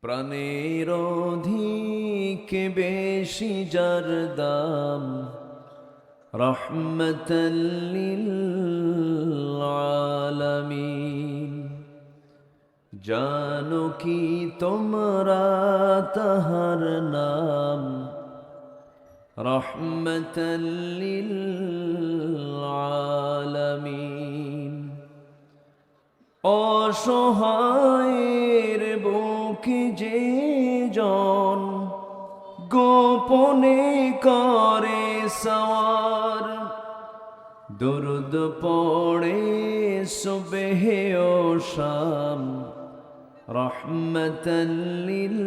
প্রাণের অধিক বেশি যার দাম, রহমতাল লিল আলামিন। জানো কি তোমরা তাহার নাম, রহমতাল লিল আলামিন। অসহায়ের বুকে যে জন গোপনে করে সওয়ার, দুরুদ পড়ে সুবহে ও শাম, রহমতাল লিল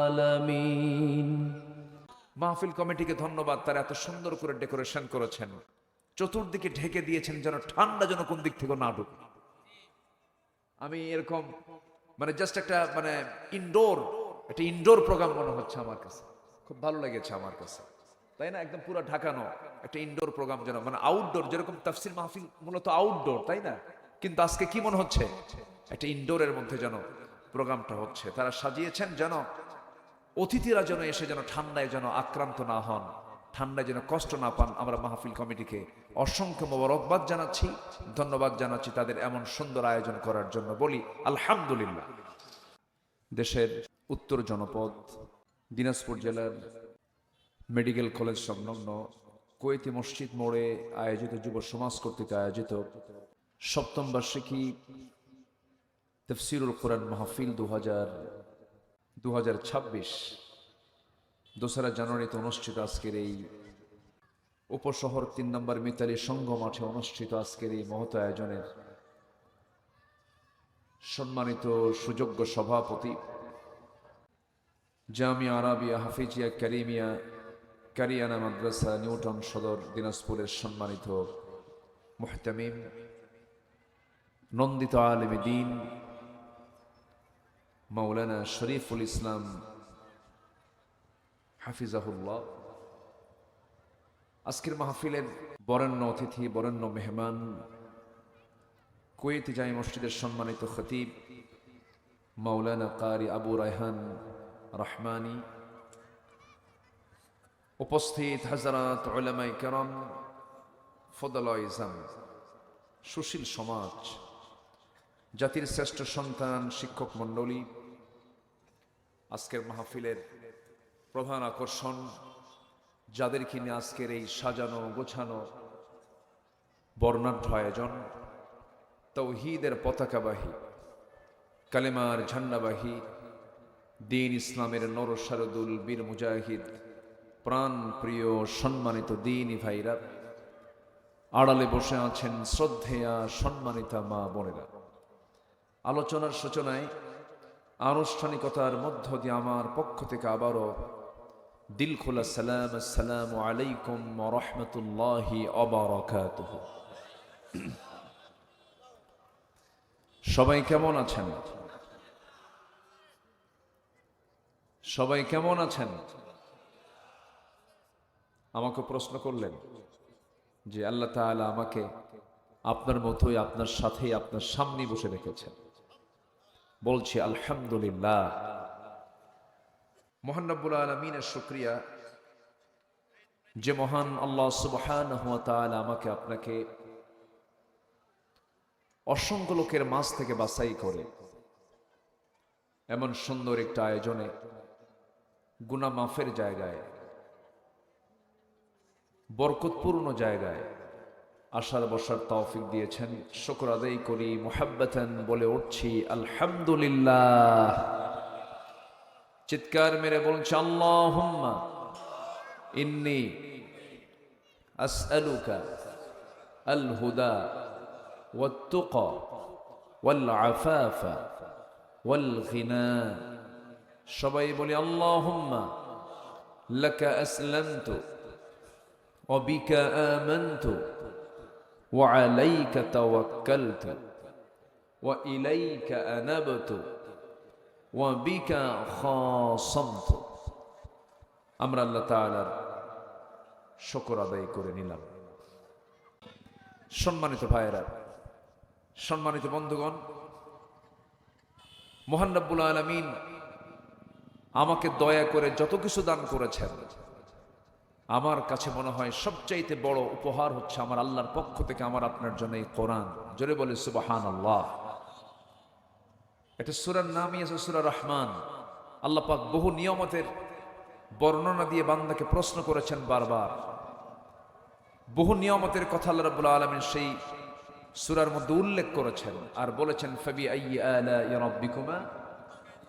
আলামিন। মাহফিল কমিটিকে ধন্যবাদ, তারা এত সুন্দর করে ডেকোরেশন করেছেন, চতুর্দিকে ঢেকে দিয়েছেন যেন ঠান্ডা যেন কোন দিক থেকে না ঢুকে। আমি এরকম জাস্ট একটা ইনডোর প্রোগ্রাম মনে হচ্ছে আমার কাছে, খুব ভালো লেগেছে আমার কাছে, তাই না? একদম পুরো ঢাকানো একটা ইনডোর প্রোগ্রাম, যেন আউটডোর, যেরকম তাফসির মাহফিল মূলত আউটডোর, তাই না? কিন্তু আজকে কি মনে হচ্ছে, একটা ইনডোরের মধ্যে যেন প্রোগ্রামটা হচ্ছে। তারা সাজিয়েছেন যেন অতিথিরা যেন এসে যেন ঠান্ডায় যেন আক্রান্ত না হন, ঠান্ডায় যেন কষ্ট না পান। আমরা মাহফিল কমিটিকে অসংখ্য মোবারকবাদ জানাচ্ছি, ধন্যবাদ জানাচ্ছি তাদের এমন সুন্দর আয়োজন করার জন্য। বলি আলহামদুলিল্লাহ। দেশের উত্তর জনপদ দিনাজপুর জেলার মেডিকেল কলেজ সংলগ্ন কুয়েতি মসজিদ মোড়ে আয়োজিত যুব সমাজ কর্তৃক আয়োজিত সপ্তম বার্ষিকী তাফসীরুল কোরআন মাহফিল 2026 2রা জানুয়ারিতে অনুষ্ঠিত আজকের এই উপশহর 3 নম্বর মিতালি সংঘ মাঠে অনুষ্ঠিত আজকের এই মহৎ আয়োজনের সম্মানিত সুযোগ্য সভাপতি, জামিয়া আরাবিয়া হাফিজিয়া কারিমিয়া কারিয়ানা মাদ্রাসা নিউটন সদর দিনাজপুরের সম্মানিত মুহতামিম, নন্দিত আলেমে দ্বীন মাওলানা শরীফুল ইসলাম হাফিজাহুল্লাহ, আজকের মাহফিলের বরেণ্য অতিথি, বরেণ্য মেহমান, কুয়েতি জামি মসজিদের সম্মানিত খতিব মাওলানা কারি আবু রায়হান রহমানি, উপস্থিত হাজারাত উলামায়ে কেরাম, ফদলায়ে ইজাম, সুশীল সমাজ, জাতির শ্রেষ্ঠ সন্তান, শিক্ষক মণ্ডলী, আজকের মাহফিলের প্রধান আকর্ষণ, যাদেরকে নিয়ে আজকের এই সাজানো গোছানো বর্ণাঢ্য আয়োজন, তাওহীদের পতাকাবাহী, কালেমার ঝান্ডাবাহী, দ্বীন ইসলামের নরসারদুল বীর মুজাহিদ, প্রাণ প্রিয় সম্মানিত দ্বীনি ভাইরা, আড়ালে বসে আছেন শ্রদ্ধেয়া সম্মানিতা মা বোনেরা। আলোচনার সূচনায় আনুষ্ঠানিকতার মধ্য দিয়ে আমার পক্ষ থেকে আবারও দিল খোলা সালাম, আসসালামু আলাইকুম ওয়া রাহমাতুল্লাহি ওয়া বারাকাতুহু। সবাই কেমন আছেন? সবাই কেমন আছেন? আমাকে প্রশ্ন করলেন যে আল্লাহ তাআলা আমাকে আপনার মতোই, আপনার সাথেই, আপনার সামনে বসে রেখেছেন। বলছি আলহামদুলিল্লাহ। মহান রব্বুল আলামিনের শুকরিয়া, যে মহান আল্লাহ সুবহানাহু ওয়া তাআলা আমাকে আপনাকে অসংখ্য লোকের মাঝ থেকে বাছাই করে এমন সুন্দর একটা আয়োজনে, গুনাহ মাফের জায়গায়, বরকতপূর্ণ জায়গায় আসার বসার তৌফিক দিয়েছেন। শুকর আদায় করি, মুহাব্বাতান বলে উঠছি আলহামদুলিল্লাহ। চিৎকার মেরে বলছি আল্লাহুম্মা ইন্নী আসআলুকা আল হুদা ওয়াত তুকা ওয়াল আফাফা ওয়াল গিনা। সবাই বলি আল্লাহুম্মা লাকা আসলামতু ওয়া বিকা আমানতু ওয়া আলাইকা তাওয়াক্কালতু ওয়া ইলাইকা আনাবতু ওয়া বিকা খাসামতু। আমরা আল্লাহ তাআলার শুকর আদায় করে নিলাম। সম্মানিত ভাইয়েরা, সম্মানিত বন্ধুগণ, মহান রব্বুল আলামিন আমাকে দয়া করে যত কিছু দান করেছেন, আমার কাছে মনে হয় সবচাইতে বড় উপহার হচ্ছে আমার আল্লাহর পক্ষ থেকে আমার আপনার জন্য এই কোরআন। জোরে বলে সুবহানাল্লাহ। এটা সূরার নামই আছে সূরা রহমান। আল্লাহ পাক বহু নিয়ামতের বর্ণনা দিয়ে বান্দাকে প্রশ্ন করেছেন বারবার। বহু নিয়ামতের কথা আল্লাহ রাব্বুল আলামিন সেই সূরার মধ্যে উল্লেখ করেছেন আর বলেছেন ফাবি আইয়ি আলাই রাব্বিকুমা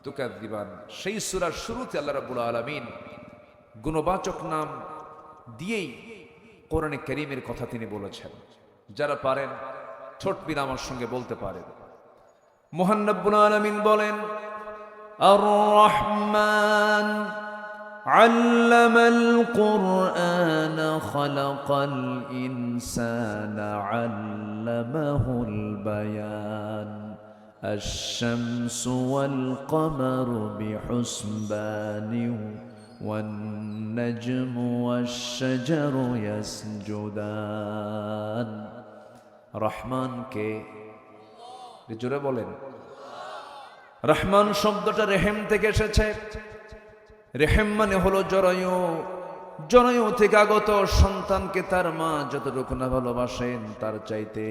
তুকাযযিবান। সেই সূরার শুরুতে আল্লাহ রাব্বুল আলামিন গুণবাচক নাম দিয়েই কোরআনে কারীমের কথা তিনি বলেছেন। যারা পারেন ঠোঁট বিনা আমার সঙ্গে বলতে পারেন। মহান রব্বুল আলামিন বলেন আর রহমান আল্লামাল কুরআন খালাকাল ইনসানা আল্লামাহুল বায়ান আশ-শামসু ওয়াল কমারু বিহুসবানিন ওয়ান নাজমু ওয়াশ-শাজারু ইয়াসজুদান। রহমানকে জোরে বলেন। রহমান শব্দটা রেহেম থেকে এসেছে। রেহেম মানে হলো জরায়ু। জরায়ু থেকে আগত সন্তানকে তার মা যতটুকু না ভালোবাসেন তার চাইতে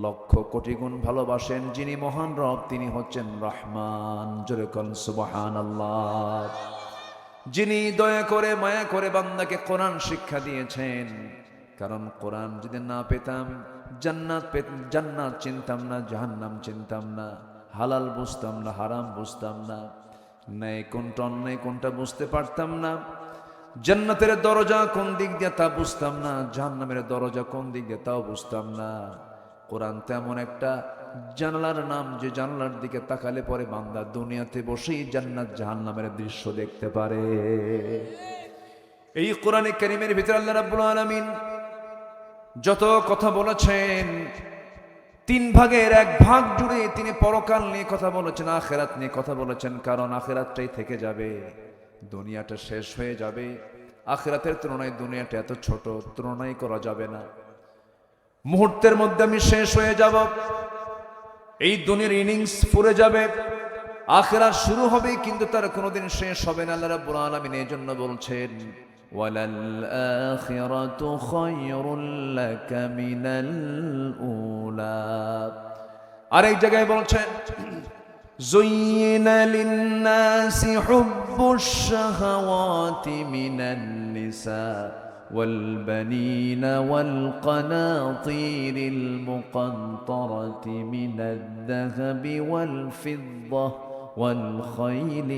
লক্ষ কোটি গুণ ভালোবাসেন যিনি মহান রব, তিনি হচ্ছেন রহমান। জোরে কোন সুবহানাল্লাহ। যিনি দয়া করে মায়া করে বান্দাকে কোরআন শিক্ষা দিয়েছেন। কারণ কোরআন যদি না পেতাম জান্নাত চিনতাম না, জাহান্নাম চিনতাম না, হালাল বুঝতাম না, হারাম বুঝতাম না, ন্যায় কোনটা অন্যায় কোনটা বুঝতে পারতাম না, জান্নাতের দরজা কোন দিক দিয়ে তা বুঝতাম না, জাহান্নামের দরজা কোন দিক দিয়ে তাও বুঝতাম না। কোরআন তেমন একটা জানালার নাম যে জানালার দিকে তাকালে পরে বান্দা দুনিয়াতে বসেই জান্নাত জাহান্নামের দৃশ্য দেখতে পারে। এই কোরআনে কারীমের ভিতরে আল্লাহ রাব্বুল আলামিন যত কথা বলেছেন, 3 ভাগের 1 ভাগ জুড়ে তিনি পরকাল নিয়ে কথা বলেছেন, আখিরাত নিয়ে কথা বলেছেন। কারণ আখিরাতটাই থেকে যাবে, দুনিয়াটা শেষ হয়ে যাবে। আখিরাতের তুলনায় দুনিয়াটা এত ছোট, তুলনাই করা যাবে না। মুহূর্তের মধ্যে আমি শেষ হয়ে যাব। এই দুনিয়ার ইনিংস ফুরে যাবে, আখিরাত শুরু হবে কিন্তু তার কোনোদিন শেষ হবে না। আল্লাহ রাব্বুল আলামিন এই জন্য বলছেন ওয়ালাল আখিরাতু খায়রুল লাকা মিনাল উলা। আরেক জায়গায় বলছেন যুয়িনা লিন-নাসি হুব্বুশ শাহাওয়াতি মিনান নিসা والبنين والقناطير المقنطرة من الذهب والفضة والخيل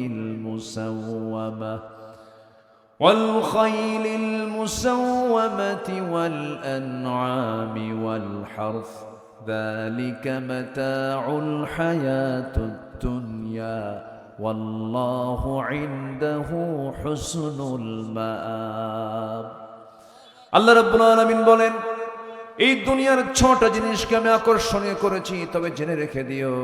المسومة والأنعام والحرث ذلك متاع الحياة الدنيا والله عنده حسن المآب। আল্লাহ রাব্বুল আলামিন বলেন এই দুনিয়ার 6টা জিনিসকে আমি আকর্ষণীয় করেছি, তবে জেনে রেখে দিও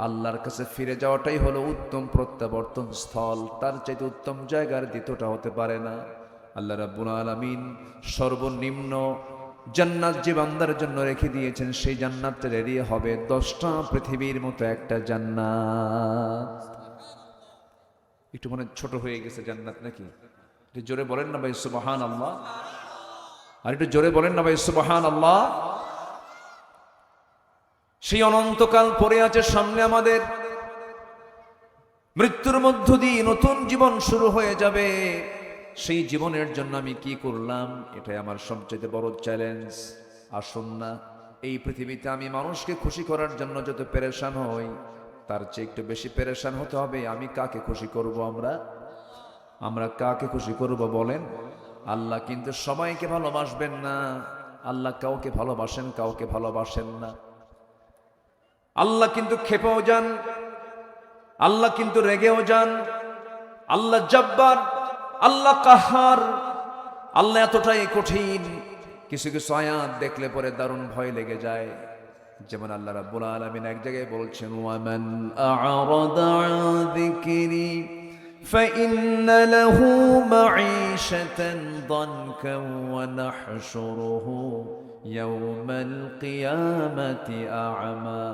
আল্লাহর কাছে ফিরে যাওয়াটাই হলো উত্তম প্রত্যাবর্তন স্থল। তার চাইতে উত্তম জায়গার দ্বিতীয়টা হতে পারে না। আল্লাহ রাব্বুল আলামিন সর্বনিম্ন জান্নাত যে বান্দার জন্য রেখে দিয়েছেন সেই জান্নাতের এরিয়া হবে 10টা পৃথিবীর মতো একটা জান্নাত। একটু মনে ছোট হয়ে গেছে জান্নাত নাকি? একটু জোরে বলেন না ভাই সুবহানাল্লাহ। আর একটু জোরে বলেন না ভাই সুবহানাল্লাহ। সেই অনন্তকাল পড়ে আছে সামনে আমাদের। মৃত্যুর মধ্য দিয়ে নতুন জীবন শুরু হয়ে যাবে। সেই জীবনের জন্য আমি কি করলাম, এটাই আমার সবচেয়ে বড় চ্যালেঞ্জ। আসুন না এই পৃথিবীতে আমি মানুষকে খুশি করার জন্য যত পেরেশান হই, তার চেয়ে একটু বেশি পেরেশান হতে হবে আমি কাকে খুশি করব। আমরা কাকে খুশি করব বলেন? আল্লাহ কিন্তু সবাইকে ভালোবাসবেন না। আল্লাহ কাউকে ভালোবাসেন, কাউকে ভালোবাসেন না। আল্লাহ কিন্তু ক্ষেপেও যান, আল্লাহ কিন্তু রেগেও যান। আল্লাহ জব্বার, আল্লাহ কাহার, আল্লাহ এতটাই কঠিন। কিছু কিছু আয়াত দেখলে পরে দারুণ ভয় লেগে যায়। যেমন আল্লাহ রাব্বুল আলামিন এক জায়গায় বলছেন ওয়ামান আ'রাদা আন যিকরি ফাইন্না লাহু মাঈশাতান দানকা ওয়া নাহশুরুহু ইয়াওমাল কিয়ামাতি আ'মা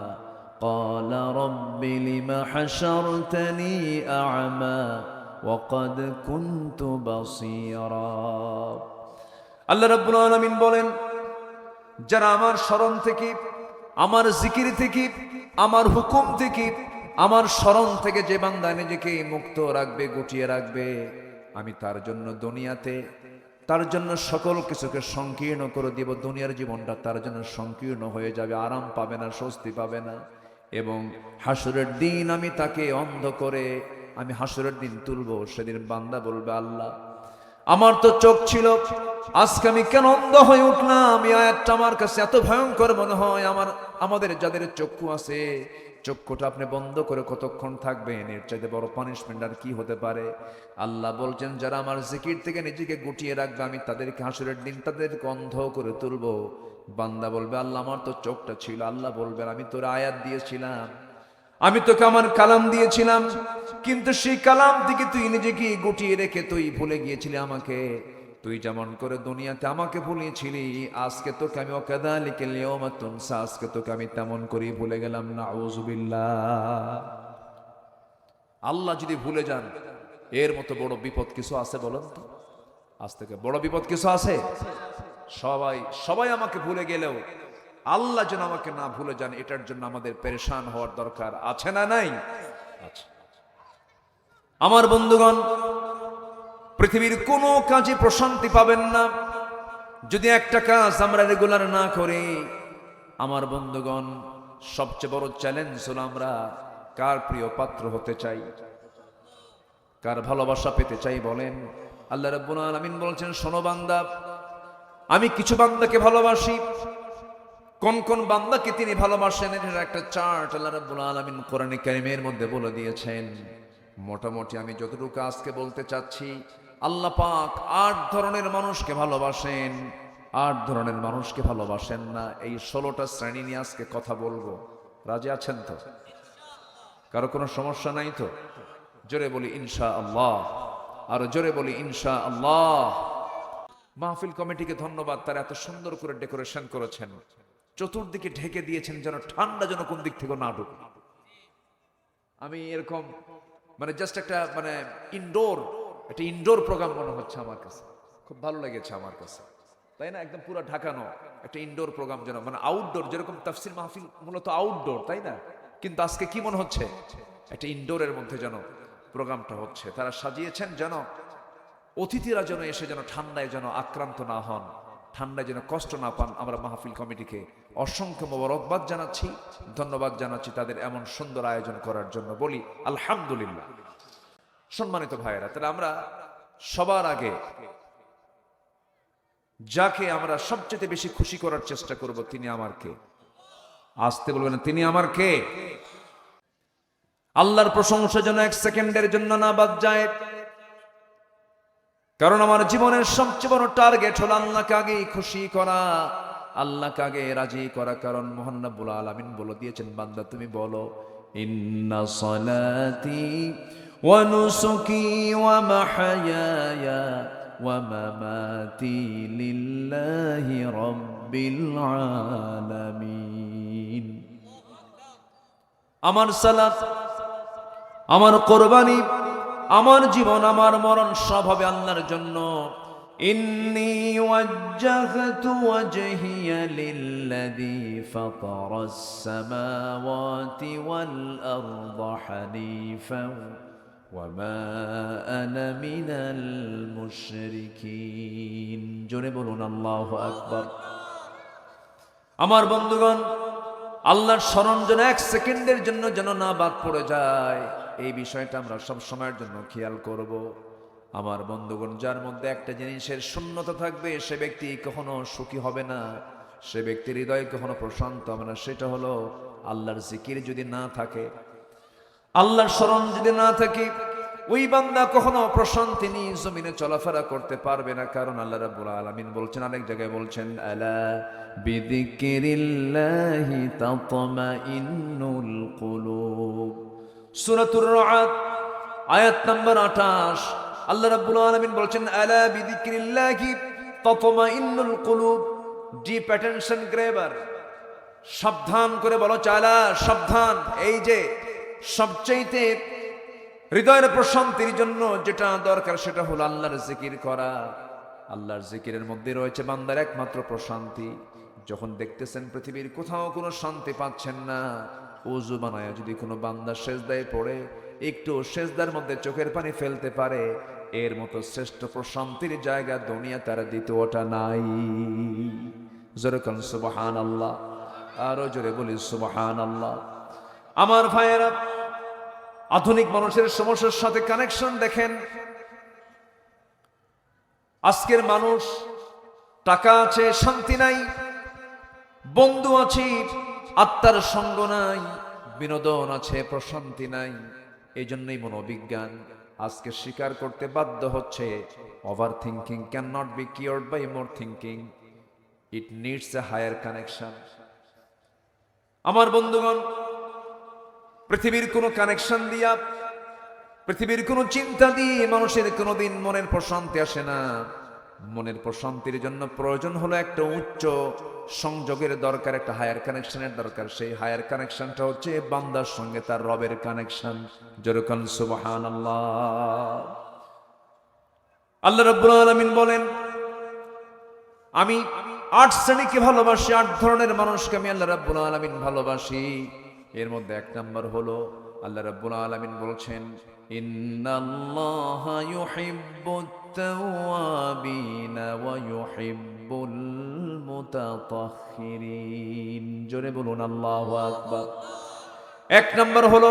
قال رب لم حشرتني أعمى وقد كنت بصيرا আল্লাহ রাব্বুল আলামিন বলেন, যারা আমার স্মরণ থেকে, আমার জিকির থেকে, আমার হুকুম থেকে, আমার স্মরণ থেকে যে বান্দা নিজেকে মুক্ত রাখবে, গুটিয়ে রাখবে, আমি তার জন্য দুনিয়াতে তার জন্য সকল কিছুকে সংকীর্ণ করে দিব। দুনিয়ার জীবনটা তার জন্য সংকীর্ণ হয়ে যাবে, আরাম পাবে না, স্বস্তি পাবে না। এবং হাসরের দিন আমি তাকে অন্ধ করে আমি হাসরের দিন তুলবো। সেদিন বান্দা বলবে, আল্লাহ আমার তো চোখ ছিল, আজকে আমি কেন অন্ধ হয়ে উঠলাম? এই আয়াতটা আমার কাছে এত ভয়ঙ্কর মনে হয়। আমাদের যাদের চক্ষু আছে, চক্ষুটা আপনি বন্ধ করে কতক্ষণ থাকবেন? এর চাইতে বড় পানিশমেন্ট আর কি হতে পারে? আল্লাহ বলছেন, যারা আমার জিকির থেকে নিজেকে গুটিয়ে রাখবে, আমি তাদেরকে হাসরের দিন তাদেরকে অন্ধ করে তুলবো। বান্দা বলবে, আল্লাহ আমার তো চোখটা ছিল। আল্লাহ বলবেন, আমি তোর আয়াত দিয়েছিলাম, আমি তোকে আমার কালাম দিয়েছিলাম, কিন্তু সেই কালাম থেকে তুই নিজেকে গুটিয়ে রেখে তুই ভুলে গিয়েছিলি আমাকে। তুই যেমন করে দুনিয়াতে আমাকে ভুলিয়েছিলি, আজকে তোকে আমি ওয়াকাযালিকাল ইয়াওমা তুনসা, আজকে তোকে আমি তেমন করেই ভুলে গেলাম। নাউযুবিল্লাহ। আল্লাহ যদি ভুলে যান, এর মতো বড় বিপদ কিছু আছে বলেন তো? আজ থেকে বড় বিপদ কিছু আছে? সবাই আমাকে ভুলে গেলেও আল্লাহ যেন আমাকে না ভুলে যান, এটার জন্য আমাদের পেরেশান হওয়ার দরকার আছে না নাই? আচ্ছা আমার বন্ধুগণ, পৃথিবীর কোনো কাজে প্রশান্তি পাবেন না যদি একটা কাজ আমরা রেগুলার না করি। আমার বন্ধুগণ, সবচেয়ে বড় চ্যালেঞ্জ হলো আমরা কার প্রিয় পাত্র হতে চাই, কার ভালোবাসা পেতে চাই বলেন? আল্লাহ রাব্বুল আলামিন বলছেন, শোনো বান্দা, আমি কিছু বান্দাকে ভালোবাসি। কোন কোন বান্দাকে তিনি ভালোবাসেন এর একটা চার্ট আল্লাহ রাব্বুল আলামিন কোরআনে কারীমের মধ্যে বলে দিয়েছেন। মোটামুটি আমি যতটুকু আজকে বলতে চাচ্ছি, আল্লাহ পাক 8 ধরনের মানুষকে ভালোবাসেন, 8 ধরনের মানুষকে ভালোবাসেন না। এই 16টা শ্রেণী নিয়ে আজকে কথা বলবো। রাজি আছেন তো? কারো কোনো সমস্যা নাই তো? জোরে বলি ইনশাআল্লাহ, আর জোরে বলি ইনশাআল্লাহ। মাহফিল কমিটিকে ধন্যবাদ, তারা এত সুন্দর করে ডেকোরেশন করেছেন, চতুর্দিকে ঢেকে দিয়েছেন যেন ঠান্ডা যেন কোন দিক থেকে না ঢুকে। আমি এরকম জাস্ট একটা ইনডোর প্রোগ্রাম মনে হচ্ছে আমার কাছে, খুব ভালো লেগেছে আমার কাছে, তাই না? একদম পুরো ঢাকানো একটা ইনডোর প্রোগ্রাম, যেন আউটডোর, যেরকম তাফসির মাহফিল মূলত আউটডোর, তাই না? কিন্তু আজকে কি মনে হচ্ছে? একটা ইনডোরের মধ্যে যেন প্রোগ্রামটা হচ্ছে। তারা সাজিয়েছেন যেন অতিথিরা যেন এসে যেন ঠান্ডায় যেন আক্রান্ত না হন, ঠান্ডায় যেন কষ্ট না পান। আমরা মাহফিল কমিটিকে অসংখ্য মোবারকবাদ জানাচ্ছি, ধন্যবাদ জানাচ্ছি তাদের এমন সুন্দর আয়োজন করার জন্য। বলি আলহামদুলিল্লাহ। সম্মানিত ভাইয়েরা, তাহলে আমরা সবার আগে যাকে আমরা সবচেয়ে বেশি খুশি করার চেষ্টা করব, তিনি আমার কে? আসতে বলবেন, তিনি আমার কে? আল্লাহর প্রশংসা যেন 1 সেকেন্ডের জন্য না বাদ যায়, কারণ আমার জীবনের সবচেয়ে বড় টার্গেট হলো আল্লাহকে আগে খুশি করা, আল্লাহকে আগে রাজি করা। কারণ মহান রব্বুল আলামিন বলে দিয়েছেন, বান্দা তুমি বলো, ইন্না সালাতি ওয়া নুসুকি ওয়া মাহইয়ায়া ওয়া মামাতি লিল্লাহি রাব্বিল আলামিন। আমার সালাত, আমার কুরবানি, আমার জীবন, আমার মরণ সব হবে আল্লাহর জন্য। ইন্নী ওয়াজ্জাহতু ওয়াজহিয়া লিল্লাযী ফাতারাস সামাওয়াতি ওয়াল আরদা হানিফান ওয়া মা আনা মিনাল মুশরিকিন। জোরে বলুন আল্লাহু আকবার। আমার বন্ধুগণ, আল্লাহর স্মরণ যেন 1 সেকেন্ডের জন্য যেন না বাদ পড়ে যায়, এই বিষয়টা আমরা সব সময়ের জন্য খেয়াল করব। আমার বন্ধুগণ, যার মধ্যে একটা জিনিসের শূন্যতা থাকবে, সে ব্যক্তি কখনো সুখী হবে না, সে ব্যক্তির হৃদয় কখনো প্রশান্ত হবে না। সেটা হলো আল্লাহর জিকির যদি না থাকে, আল্লাহর স্মরণ যদি না থাকে, ওই বান্দা কখনো প্রশান্তি নিয়ে জমিনে চলাফেরা করতে পারবে না। কারণ আল্লাহ রাব্বুল আলামিন বলছেন, আরেক জায়গায় বলছেন, আলা বিযিকিরিল্লাহি তাতমাইন্নুল কুলুব। সূরাতুর রা'দ আয়াত নাম্বার 28, আল্লাহ রাব্বুল আলামিন বলছেন, আলা বিযিকিরিল্লাহি তাতমাইন্নুল কুলুব। ডিপ অ্যাটেনশন গ্র্যাবার, সাবধান করে বলো চালা, সাবধান। এই যে সবচাইতে হৃদয়ের প্রশান্তির জন্য যেটা দরকার সেটা হলো আল্লাহর জিকির করা। আল্লাহর জিকিরের মধ্যে রয়েছে বান্দার একমাত্র প্রশান্তি। যখন দেখতেছেন পৃথিবীর কোথাও কোনো শান্তি পাচ্ছেন না, ওযু বানায়া যদি কোনো বান্দা সেজদায় পড়ে একটু সেজদার মধ্যে চোখের পানি ফেলতে পারে, এর মতো শ্রেষ্ঠ প্রশান্তির জায়গা দুনিয়া তার দ্বিতীয়টা নাই। জোরে কোন সুবহানাল্লাহ, আরো জোরে বলি সুবহানাল্লাহ। আমার ভাইয়েরা, আধুনিক মানুষের সমস্যার সাথে কানেকশন দেখেন। আজকের মানুষ টাকা আছে, শান্তি নাই, বন্ধু আছে, আত্মার সঙ্গ নাই, বিনোদন আছে, প্রশান্তি নাই। এই জন্যই মনোবিজ্ঞান আজকে স্বীকার করতে বাধ্য হচ্ছে, over thinking can not be cured by more thinking, it needs a higher connection. আমার বন্ধুগণ, পৃথিবীর কোনো কানেকশন দিয়া, পৃথিবীর কোনো চিন্তা দিয়ে মানুষের কোনোদিন মনের প্রশান্তি আসে না। মনের প্রশান্তির জন্য প্রয়োজন হলো একটা উচ্চ সংযোগের দরকার, একটা হায়ার কানেকশনের দরকার। সেই হায়ার কানেকশনটা হচ্ছে বান্দার সঙ্গে তার রবের কানেকশন। যেরকম সুবহানাল্লাহ। আল্লাহ রাব্বুল আলামিন বলেন, আমি 8 শ্রেণীকে ভালোবাসি, 8 ধরনের মানুষকে আমি আল্লাহ রাব্বুল আলামিন ভালোবাসি। এর মধ্যে 1 নাম্বার হলো আল্লাহ রাব্বুল আলামিন বলছেন, ইন্নাল্লাহা ইউহিব্বুত তাওয়াবিনা ওয়া ইউহিব্বুল মুতাতাহহিরিন। জোরে বলুন আল্লাহু আকবার। 1 নাম্বার হলো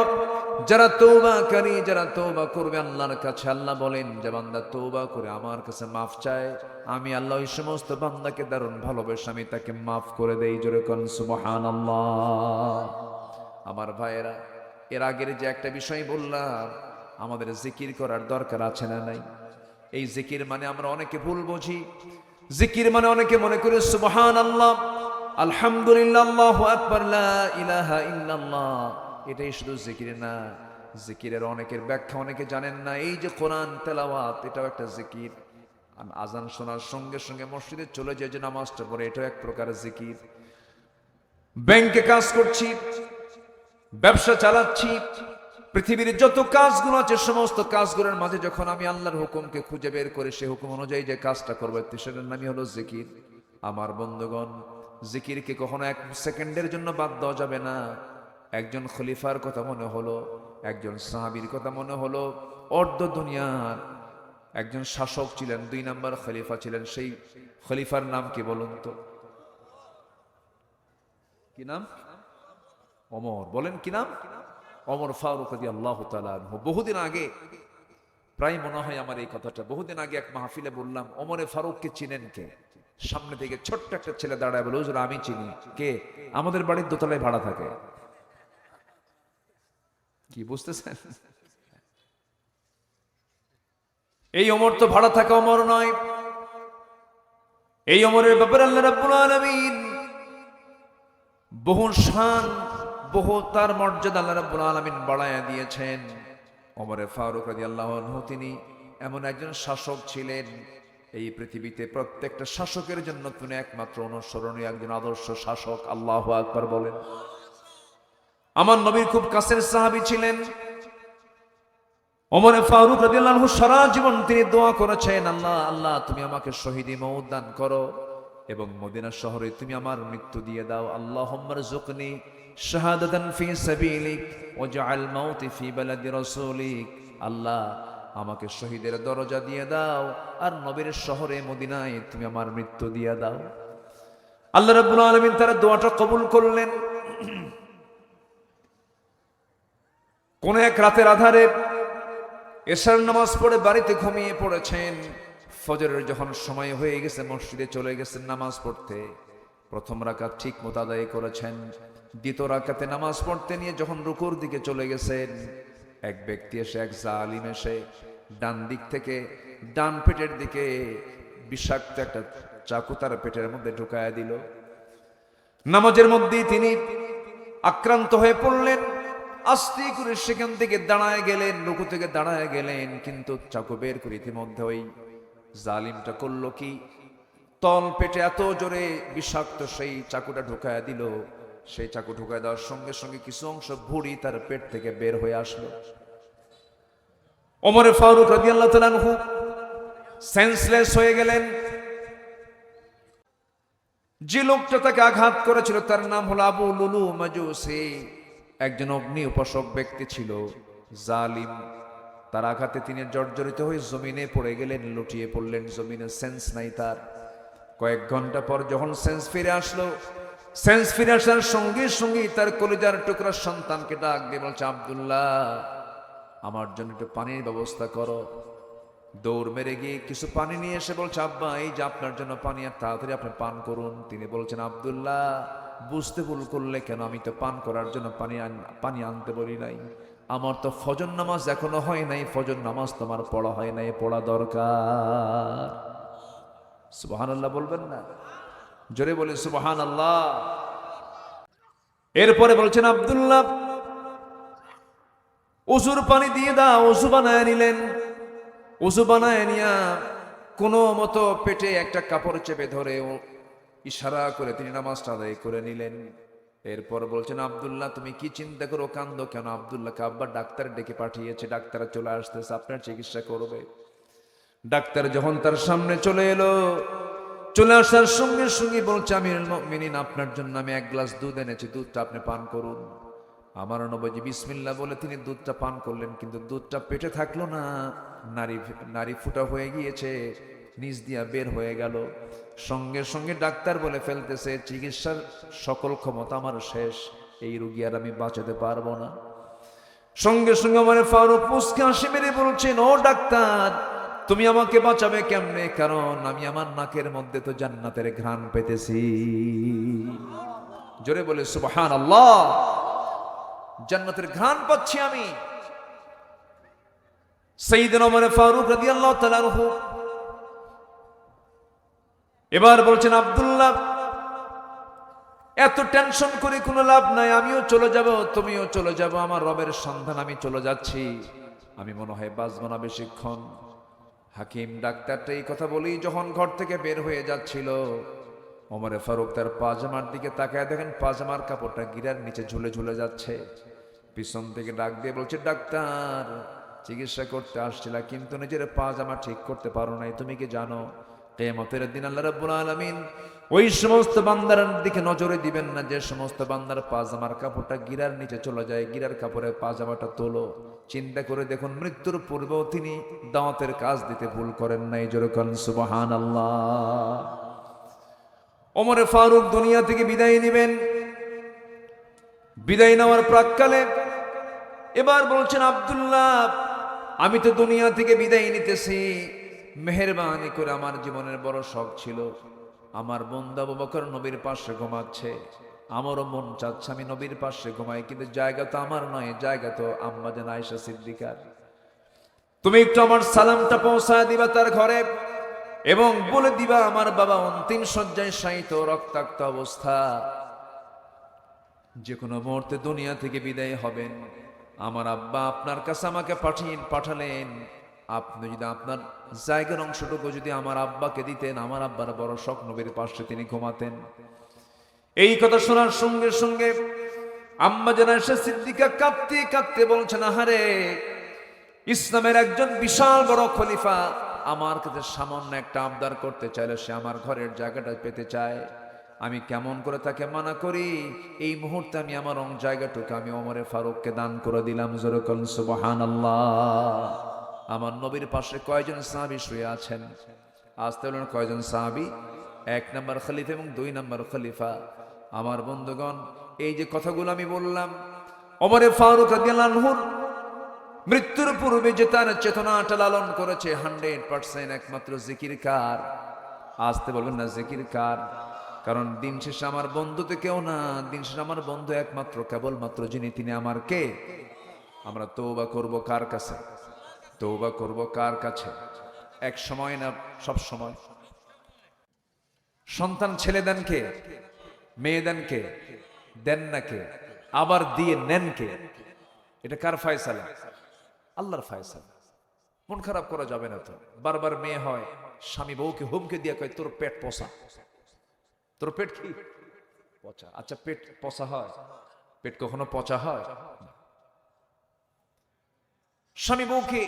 যারা তওবাকারী, যারা তওবা করবে আল্লাহর কাছে। আল্লাহ বলেন যে বান্দা তওবা করে আমার কাছে মাফ চায়, আমি আল্লাহ ওই সমস্ত বান্দাকে দারুণ ভালোবেসে আমি তাকে মাফ করে দেই। জোরে কোন সুবহানাল্লাহ। আমার ভাইয়েরা, এর আগের যে একটা বিষয় বললাম, আমাদের জিকির করার দরকার আছে না নাই? এই জিকির মানে আমরা অনেকে ভুল বুঝি। জিকির মানে অনেকে মনে করে সুবহানাল্লাহ, আলহামদুলিল্লাহ, আল্লাহু আকবার, লা ইলাহা ইল্লাল্লাহ, এটাই শুধু জিকির না। জিকিরের অনেকের ব্যাখ্যা অনেকে জানেন না। এই যে কোরআন তেলাওয়াত, এটাও একটা জিকির। আজান শোনার সঙ্গে সঙ্গে মসজিদে চলে যে নামাজটা পড়ে, এটাও এক প্রকার জিকির। ব্যাংকে কাজ করছি, ব্যবসা চালাচ্ছি, পৃথিবীর যত কাজগুলো আছে সমস্ত কাজগুলোর মাঝে যখন আমি আল্লাহর হুকুমকে খুঁজে বের করে সে হুকুম অনুযায়ী যে কাজটা করবো, সেটার নামই হলো জিকির। আমার বন্ধুগণ, জিকিরকে কখনো 1 সেকেন্ডের জন্য বাদ দেওয়া যাবে না। একজন খলিফার কথা মনে হলো, একজন সাহাবীর কথা মনে হলো, অর্ধ দুনিয়ার একজন শাসক ছিলেন, 2 নাম্বার খলিফা ছিলেন। সেই খলিফার নাম কি বলুন তো? কি নাম? ওমর। বলেন কি নাম? ওমর ফারুক রাদিয়াল্লাহু তাআলা আনহু। বহুদিন আগে, প্রায় মনে হয় আমার এই কথাটা বহুদিন আগে এক মাহফিলে বললাম, ওমরে ফারুককে চিনেন কে? সামনে থেকে ছোট্ট একটা ছেলে দাঁড়ায় বলে, হুজুর আমি চিনি। কে? আমাদের বাড়ির দোতলায় ভাড়া থাকে। কি বুঝতেছেন? এই ওমর তো ভাড়া থাকা ওমর নয়। এই ওমরের ব্যাপারে আল্লাহ রাব্বুল আলামিন বহু শান, বহু তার মর্যাদা আল্লাহ রাব্বুল আলামিন বাড়ায়া দিয়েছেন। ওমরে ফারুক রাদিয়াল্লাহু আনহু তিনি এমন একজন শাসক ছিলেন, এই পৃথিবীতে প্রত্যেকটা শাসকের জন্য তিনি একমাত্র অনুসরণীয় একজন আদর্শ শাসক। আল্লাহু আকবার বলেন। আমার নবীর খুব কাছের সাহাবী ছিলেন ওমরে ফারুক রাদিয়াল্লাহু আনহু। সারা জীবন তিনি দোয়া করেছেন, আল্লাহ আল্লাহ তুমি আমাকে শহীদি মওত দান করো এবং মদিনা শহরে তুমি আমার মৃত্যু দিয়ে দাও। আল্লাহুম্মা রযুকনি শাহাদাতান ফি সাবিলিক ওয়াজআল মাউতি ফি বালাদি রাসূলিক। আল্লাহ আমাকে শহীদের দরজা দিয়ে দাও আর নবীর শহরে মদিনায় তুমি আমার মৃত্যু দিয়ে দাও। আল্লাহ রাব্বুল আলামিন তার দোয়াটা কবুল করলেন। কোন এক রাতের আধারে এশার নামাজ পড়ে বাড়িতে ঘুমিয়ে পড়েছেন। ফজরের যখন সময় হয়ে গেছে মসজিদে চলে গেছেন নামাজ পড়তে। প্রথম রাকাত ঠিক মতো আদায় করেছেন। দ্বিতীয় রাকাতে নামাজ পড়তে নিয়ে যখন রুকুর দিকে চলে গেছেন, এক ব্যক্তি এসে, এক জালিম এসে ডান দিক থেকে ডান পেটের দিকে বিষাক্ত একটা চাকু তার পেটের মধ্যে ঢুকায়া দিল। নামাজের মধ্যেই তিনি আক্রান্ত হয়ে পড়লেন। আস্তে করে সেখান থেকে দাঁড়ায় গেলেন, রুকু থেকে দাঁড়ায় গেলেন, কিন্তু চাকু বের করে ইতিমধ্যে ওই জালিমটা করলো কি, তল পেটে এত জোরে বিষাক্ত সেই চাকুটা ঢুকায়া দিল, সেই চাকু ঢুকায় দেওয়ার সঙ্গে সঙ্গে কিছু অংশ ভুঁড়ি তার পেট থেকে বের হয়ে আসলো। ওমরে ফারুক রাদিয়াল্লাহু তাআলা আনহু সেন্সলেস হয়ে গেলেন। যে লোকটা তাকে আঘাত করেছিল তার নাম হলো আবু লুলু মাজুসি, একজন অগ্নি উপাসক ব্যক্তি ছিল, জালিম। তার আঘাতে তিনি জর্জরিত হয়ে জমিনে পড়ে গেলেন, লুটিয়ে পড়লেন জমিনে, সেন্স নাই তার। কয়েক ঘন্টা পর যখন সেন্স ফিরে আসলো, সেন্স ফিরে আসার সঙ্গে সঙ্গে তার কলিজার টুকরা সন্তানকে ডাক দিয়ে বলছে, আব্দুল্লাহ, আমার জন্য একটু পানির ব্যবস্থা করো। দৌড় মেরে গিয়ে কিছু পানি নিয়ে এসে বলছে, আব্বা, এই যে আপনার জন্য পানি, আর তাড়াতাড়ি আপনি পান করুন। তিনি বলছেন, আব্দুল্লাহ, বুঝতে ভুল করলে কেন? আমি তো পান করার জন্য পানি আনতে বলি নাই। আমার তো ফজর নামাজ এখনো হয় নাই, ফজর নামাজ তোমার পড়া হয় নাই, পড়া দরকার। সুবহানাল্লাহ বলবেন না? জোরে বলে সুবহানাল্লাহ। এরপরে বলছেন, আব্দুল্লাহ, ওযুর পানি দিয়ে দাও। ওযু বানায় নিলেন। ওযু বানায় নিয়া কোনো মতো পেটে একটা কাপড় চেপে ধরে ইশারা করে তিনি নামাজটা আদায় করে নিলেন। এরপর বলছেন, আব্দুল্লাহ, তুমি কি চিন্তা করো, কান্দো কেন? আব্দুল্লাহকে আব্বা ডাক্তার ডেকে পাঠিয়েছে, ডাক্তার চলে আসতেছে, আপনার চিকিৎসা করবে। ডাক্তার যখন তার সামনে চলে এলো, চলে আসার সঙ্গে সঙ্গে বলছে, আমিরুল মুমিনিন, আপনার জন্য আমি এক গ্লাস দুধ এনেছি, দুধটা আপনি পান করুন। আমার নবীজি বিসমিল্লাহ বলে তিনি দুধটা পান করলেন, কিন্তু দুধটা পেটে থাকলো না, নারী ফুটা হয়ে গিয়েছে, নিচ দিয়া বের হয়ে গেল। সঙ্গে সঙ্গে ডাক্তার বলে ফেলতেছে, চিকিৎসার সকল ক্ষমতা আমার শেষ, এই রোগী আর আমি বাঁচাতে পারবো না। সঙ্গে সঙ্গে আমার ফারুক মুস্কি হাসি মেরে বলছেন, ও ডাক্তার, তুমি আমাকে বাঁচাবে কেমনে? কারণ আমি আমার নাকের মধ্যে তো জান্নাতের ঘ্রাণ পেতেছি। জোরে বলে সুবহানাল্লাহ। জান্নাতের ঘ্রাণ পাচ্ছি আমি। সাইয়েদনা ওমর ফারুক রাদিয়াল্লাহু তাআলা আনহু এবার বলছেন, আব্দুল্লাহ, এত টেনশন করে কোনো লাভ নাই, আমিও চলে যাব, তুমিও চলে যাবো, আমার রবের সন্ধান আমি চলে যাচ্ছি, আমি মনে হয় বাঁচব না বেশিক্ষণ। হাকিম ডাক্তারটা এই কথা বলেই যখন ঘর থেকে বের হয়ে যাচ্ছিল, ওমর ফারুক তার পাজামার দিকে তাকায় দেখেন পাজামার কাপড়টা গিরার নিচে ঝুলে ঝুলে যাচ্ছে। পিছন থেকে ডাক দিয়ে বলছে, ডাক্তার, চিকিৎসা করতে আসছিলা কিন্তু নিজের পাজামা ঠিক করতে পারো নাই, তুমি কি জানো কিয়ামতের দিন আল্লাহ রাব্বুল আলামিন ওই সমস্ত বান্দার দিকে নজরে দিবেন না যে সমস্ত বান্দার পাজামার কাপড়টা গিরার নিচে চলে যায়, গিরার কাপড়ে পাজামাটা তোলো। চিন্তা করে দেখুন, মৃত্যুর পূর্বেও তিনি দাওয়াতের কাজ দিতে ভুল করেন নাই। জোরে বলেন সুবহানাল্লাহ। ওমর ফারুক দুনিয়া থেকে বিদায় নেবেন। বিদায় নেওয়ার প্রাক্কালে এবার বলছেন, আব্দুল্লাহ, আমি তো দুনিয়া থেকে বিদায় নিতেছি, মেহেরবানি করে, আমার জীবনের বড় শখ ছিল আমার বন্ধু আবু বকর নবীর পাশে ঘুমাচ্ছে, আমারও মন চাচ্ছে আমি নবীর পাশে ঘুমাই, কিন্তু জায়গা তো আমার নয়, জায়গা তো আম্মা জান আয়েশা সিদ্দিকার। তুমি একটু আমার সালামটা পৌঁছায় দিবা তার ঘরে, এবং বলে দিবা আমার বাবা অন্তিম শয্যায় শায়িত, রক্তাক্ত অবস্থা, যে কোনো মুহূর্তে দুনিয়া থেকে বিদায় হবেন। আমার আব্বা আপনার কাছে আমাকে পাঠালেন, আপনি যদি আপনার জায়গার অংশটুকু যদি আমার আব্বাকে দিতেন, আমার আব্বার বড় শখ নবীর পাশে তিনি ঘুমাতেন। এই কথা শোনার সঙ্গে সঙ্গে আম্মা জান আয়েশা সিদ্দিকা কাঁদতে কাঁদতে বলছেন, আহারে, ইসলামের একজন বিশাল বড় খলিফা আমার কাছে সামান্য একটা আবদার করতে চাইলে সে আমার ঘরের জায়গাটা পেতে চায়, আমি কেমন করে তাকে মানা করি? এই মুহূর্তে আমি আমার জায়গাটুকু আমি ওমরে ফারুককে দান করে দিলাম। জোরে বলেন সুবহানাল্লাহ। আমার নবীর পাশে কয়জন সাহাবী শুয়ে আছেন? আসতে বলেন কয়জন সাহাবী? 1 নম্বর খলিফা এবং 2 নম্বর খলিফা। আমার বন্ধুগণ, এই যে কথাগুলো আমি বললাম, ওমরে ফারুক রাদিয়াল্লাহু আনহু মৃত্যুর পূর্বে যে তার চেতনাটা লালন করেছে 100% একমাত্র জিকির কার? আসতে বলবেন না জিকির কার? কারণ দিন শেষে আমার বন্ধু তো কেউ না, দিন শেষে আমার বন্ধু একমাত্র কেবলমাত্র যিনি, তিনি আমার কে? আমরা তওবা করব কার কাছে? তওবা করব কার কাছে? এক সময় না সব সময়? সন্তান ছেলে দেন কে? মেয়ে দেন কে? দেন না কে? আবার দিয়ে নেন কে? এটা কার ফয়সালা? আল্লাহর ফয়সালা। মন খারাপ করা যাবে না তো। বারবার মেয়ে হয়, স্বামী বউকে হুমকে দিয়ে কয় তোর পেট পোষা, তোর পেট কি? পচা। আচ্ছা, পেট পচা হয়? পেট কখনো পচা হয়? স্বামী বউকে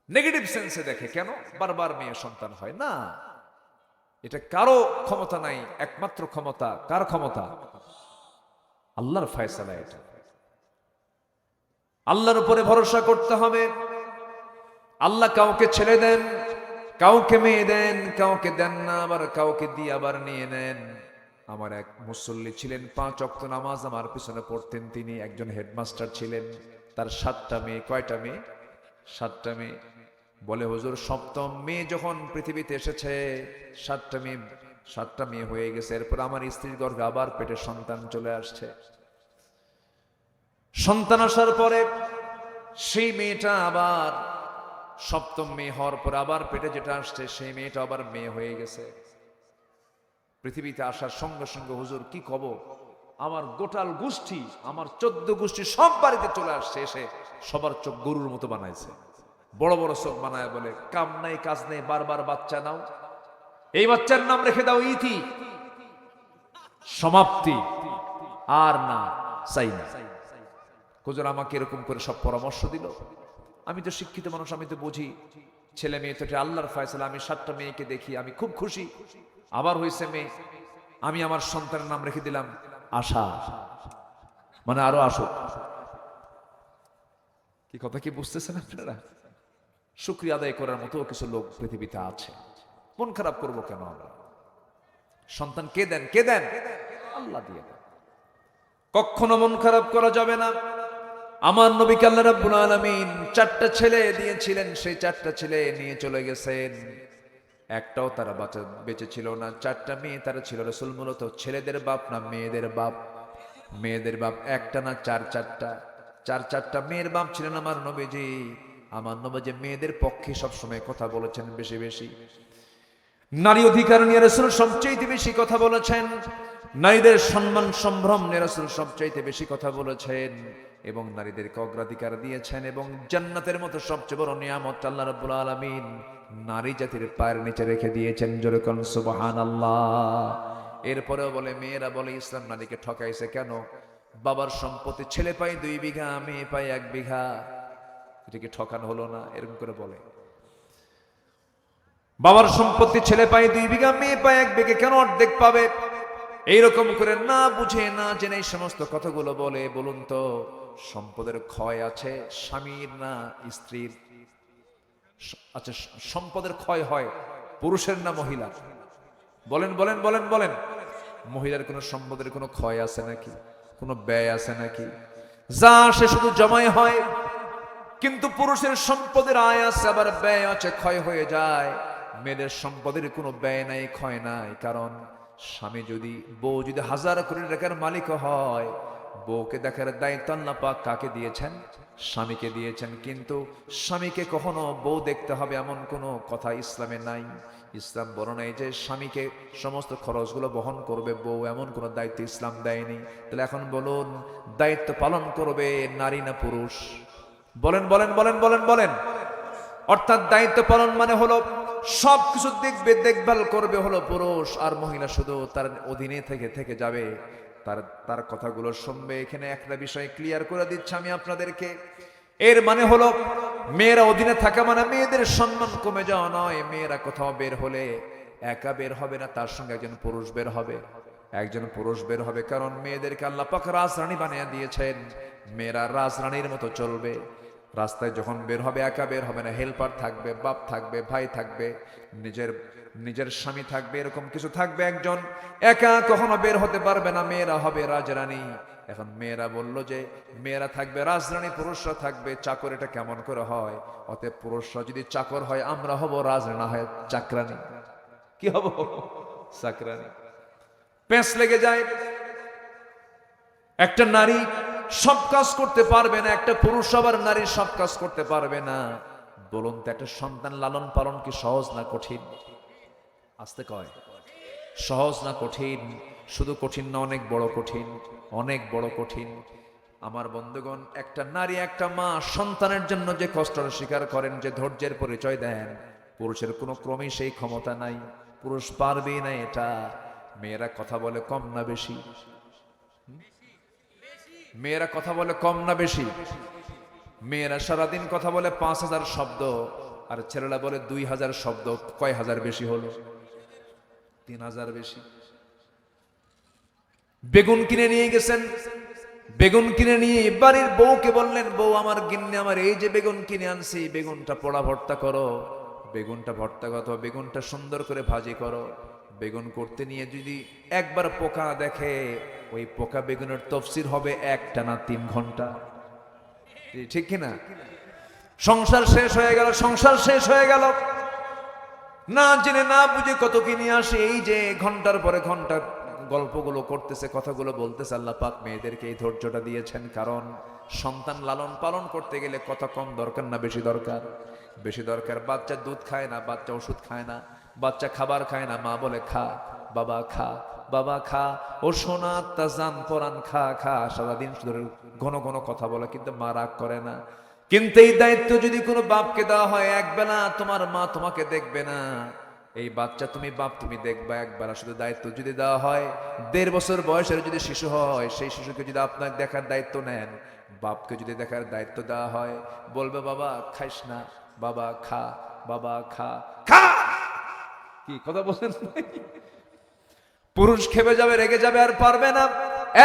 নেগেটিভ সেন্সে দেখে, কেন বারবার মেয়ে সন্তান হয় না? এটা কারো ক্ষমতা নাই, একমাত্র ক্ষমতা কার ক্ষমতা? আল্লাহর ফয়সালা এটা। আল্লাহর উপরে ভরসা করতে হবে। আল্লাহ কাউকে ছেলে দেন, কাউকে মেয়ে দেন, কাউকে দেন না, আবার কাউকে দিয়ে আবার নিয়ে নেন। আমার এক মুসল্লি ছিলেন, 5 ওয়াক্ত নামাজ আমার পিছনে পড়তেন। তিনি একজন হেডমাস্টার ছিলেন। তার 7টা মেয়ে। কয়টা মেয়ে? 7টা মেয়ে। বলে, হুজুর, 7ম মেয়ে যখন পৃথিবীতে এসেছে, 7টা মেয়ে হয়ে গেছে, এরপর আমার স্ত্রীর গর্ভে আবার পেটে সন্তান চলে আসছে। সন্তান আসার পরে সেই মেয়েটা আবার 7ম মেয়ে হওয়ার পর আবার পেটে যেটা আসছে সেই মেয়েটা আবার মেয়ে হয়ে গেছে। পৃথিবীতে আসার সঙ্গে সঙ্গে, হুজুর কি কব, আমার গোটাল গোষ্ঠী, আমার 14 গোষ্ঠী সব বাড়িতে চলে আসছে, এসে সবার চোখ গরুর মতো বানাইছে, বড় বড় চোখ বানায়, বলে, কাম নাই কাজ নেই, বারবার বাচ্চা নাও, এই বাচ্চার নাম রেখে দাও ইতি, সমাপ্তি, আর না চাই না। হুজুর আমাকে এরকম করে সব পরামর্শ দিল। আমি তো শিক্ষিত মানুষ, আমি তো বুঝি ছেলে মেয়ে তো এটা আল্লাহর ফয়সালা। আমি 7টা মেয়েকে দেখি, আমি খুব খুশি। আবার হয়েছে মেয়ে, আমি আমার সন্তানের নাম রেখে দিলাম আশা, মানে আরো আসুক। কি কথা কি বুঝতেছেন আপনারা? শুকরিয়া আদায় করার মতো কিছু লোক পৃথিবীতে আছে। মন খারাপ করবো কেন আমরা? সন্তান কে দেন? কে দেন? আল্লাহ দিয়ে দেন। কখনো মন খারাপ করা যাবে না। আমার নবীকে আল্লাহ রাব্বুল আলামিন 4টা ছেলে দিয়েছিলেন, সেই 4টা ছেলে নিয়ে চলে গেছেন, একটাও তারা বেঁচে ছিল না। 4টা মেয়ে তারা ছিল। রাসূল মূলত ছেলেদের বাপ না মেয়েদের বাপ? মেয়েদের বাপ। একটা না 4টা মেয়ের বাপ ছিলেন আমার নবীজি। আমার নবীজি মেয়েদের পক্ষে সবসময় কথা বলেছেন বেশি বেশি। নারী অধিকার নিয়ে রাসূল সবচেয়ে বেশি কথা বলেছেন। নারীদের সম্মান সম্ভ্রম নিয়ে রাসূল সবচেয়ে বেশি কথা বলেছেন, এবং নারীদেরকে অগ্রাধিকার দিয়েছেন। এবং জান্নাতের মতো সবচেয়ে বড় নিয়ামত আল্লাহ রাব্বুল আলামিন নারী জাতির পায়ের নিচে রেখে দিয়েছেন। জোরে কোন সুবহানাল্লাহ। এরপরেও বলে, মেয়েরা বলে ইসলাম নারীকে ঠকাইছে কেন? বাবার সম্পত্তি ছেলে পায় 2 বিঘা, মেয়ে পায় 1 বিঘা, এটা কি ঠকানো হলো না? এরকম করে বলে। বাবার সম্পত্তি ছেলে পায় 2 বিঘা, মেয়ে পায় 1 বিঘা, কেন অর্ধেক পাবে? এইরকম করে না বুঝে না জেনে এই সমস্ত কথাগুলো বলে। বলুন তো, সম্পদের ক্ষয় আছে স্বামীর না স্ত্রীর? আচ্ছা, সম্পদের ক্ষয় হয় পুরুষের না মহিলার? বলেন বলেন বলেন বলেন। মহিলার কোনো সম্পদের কোনো ক্ষয় আছে নাকি? কোনো ব্যয় আছে নাকি? যা সে শুধু জমাই হয়। কিন্তু পুরুষের সম্পদের আয় আছে, আবার ব্যয় আছে, ক্ষয় হয়ে যায়। মেয়েদের সম্পদের কোনো ব্যয় নাই, ক্ষয় নাই। কারণ স্বামী যদি, বউ যদি 1000 কোটি টাকার মালিক হয়, বউকে দেখার দায়িত্ব আল্লাহ পাক কাকে দিয়েছেন? স্বামীকে দিয়েছেন। কিন্তু স্বামীকে কখনো বউ দেখতে হবে এমন কোনো কথা ইসলামে নাই। ইসলাম বলে নাই যে স্বামীকে সমস্ত খরচগুলো বহন করবে বউ, এমন কোনো দায়িত্ব ইসলাম দেয়নি। তাহলে এখন বলুন, দায়িত্ব পালন করবে নারী না পুরুষ? বলেন বলেন বলেন বলেন বলেন। অর্থাৎ দায়িত্ব পালন মানে হলো সবকিছু দেখবে, দেখভাল করবে হলো পুরুষ, আর মহিলা শুধু তার অধীনে থেকে যাবে, তার কথাগুলো শুনবে। এখানে একটা বিষয় ক্লিয়ার করে দিচ্ছি আমি আপনাদেরকে। এর মানে হলো মেয়েরা অধীনে থাকা মানে মেয়েদের সম্মান কমে যাওয়া নয়। মেয়েরা কোথাও বের হলে একা বের হবে না, তার সঙ্গে একজন পুরুষ বের হবে, একজন পুরুষ বের হবে। কারণ মেয়েদেরকে আল্লাহ পাক রাজরানী বানিয়ে দিয়েছেন। মেয়েরা রাজরানীর মতো চলবে। রাস্তায় যখন বের হবে একা বের হবে না, হেল্পার থাকবে, বাপ থাকবে, ভাই থাকবে, নিজের স্বামী থাকবে, এরকম কিছু থাকবে একজন। একা কখনো বের হতে পারবে না। মেয়েরা হবে রাজরানী। এখন মেয়েরা বলল যে মেয়েরা থাকবে রাজরানী, পুরুষরা থাকবে চাকর। এটা কেমন করে হয়? অতএব পুরুষরা যদি চাকর হয়, আমরা হব রাজরানী, হয় চাকরানী। কি হব? চাকরানী। পেঁচ লেগে যায়। একটা নারী সব কাজ করতে পারবে না, একটা পুরুষ আবার নারীর সব কাজ করতে পারবে না। বলুন তো, একটা সন্তান লালন পালন কি সহজ না কঠিন? আসতে কয়, সহজ না কঠিন? শুধু কঠিন না, অনেক বড় কঠিন, অনেক বড় কঠিন। আমার বন্ধুগণ, একটা নারী, একটা মা সন্তানের জন্য যে কষ্টটা স্বীকার করেন, যে ধৈর্যের পরিচয় দেন, পুরুষের কোনো ক্রমেই সেই ক্ষমতা নাই। পুরুষ পারবেই না এটা। মেয়েরা কথা বলে কম না বেশি? মেয়েরা কথা বলে কম না বেশি? মেয়েরা সারাদিন কথা বলে 5000 শব্দ, আর ছেলেরা বলে 2000 শব্দ। কয় হাজার বেশি হলো? 3000 বেশি। বেগুন কিনে নিয়ে গেছেন, বেগুন কিনে নিয়ে বাড়ির বউকে বললেন, বউ আমার গিন্নি আমার এই যে বেগুন কিনে আনছি, বেগুনটা পোড়া ভর্তা করো, বেগুনটা ভর্তা করো, বেগুনটা সুন্দর করে ভাজি করো। বেগুন করতে নিয়ে যদি একবার পোকা দেখে, ওই পোকা বেগুনের তফসির হবে একটানা 3 ঘন্টা। ঠিক কিনা? সংসার শেষ হয়ে গেল, সংসার শেষ হয়ে গেল। না জেনে না বুঝে কত কি নিয়ে আসে। এই যে ঘন্টার পরে ঘন্টা গল্পগুলো করতেছে, কথাগুলো বলতেছে। আল্লাহ পাক মেয়েদেরকে এই ধৈর্যটা দিয়েছেন, কারণ সন্তান লালন পালন করতে গেলে কথা কম দরকার না বেশি দরকার? বেশি দরকার। বাচ্চা দুধ খায় না, বাচ্চা ওষুধ খায় না, বাচ্চা খাবার খায় না, মা বলে খা বাবা খা, বাবা খা, ও সোনা তাজান পরান খা খা। সারাদিন ধরে ঘন ঘন কথা বলে, কিন্তু মা রাগ করে না। কিন্তু এই দায়িত্ব যদি কোনো বাপকে দেওয়া হয়, একবেলা তোমার মা তোমাকে দেখবে না, এই বাচ্চা তুমি বাপ তুমি দেখবা একবেলা শুধু। দায়িত্ব যদি দেওয়া হয়, 1.5 বছর বয়সের যদি শিশু হয়, সেই শিশুকে যদি আপনার দেখার দায়িত্ব নেন, বাপকে যদি দেখার দায়িত্ব দেওয়া হয়, বলবে বাবা খাইস না, বাবা খা, বাবা খা খা। কি কথা বলছেন? পুরুষ খেপে যাবে, রেগে যাবে, আর পারবে না,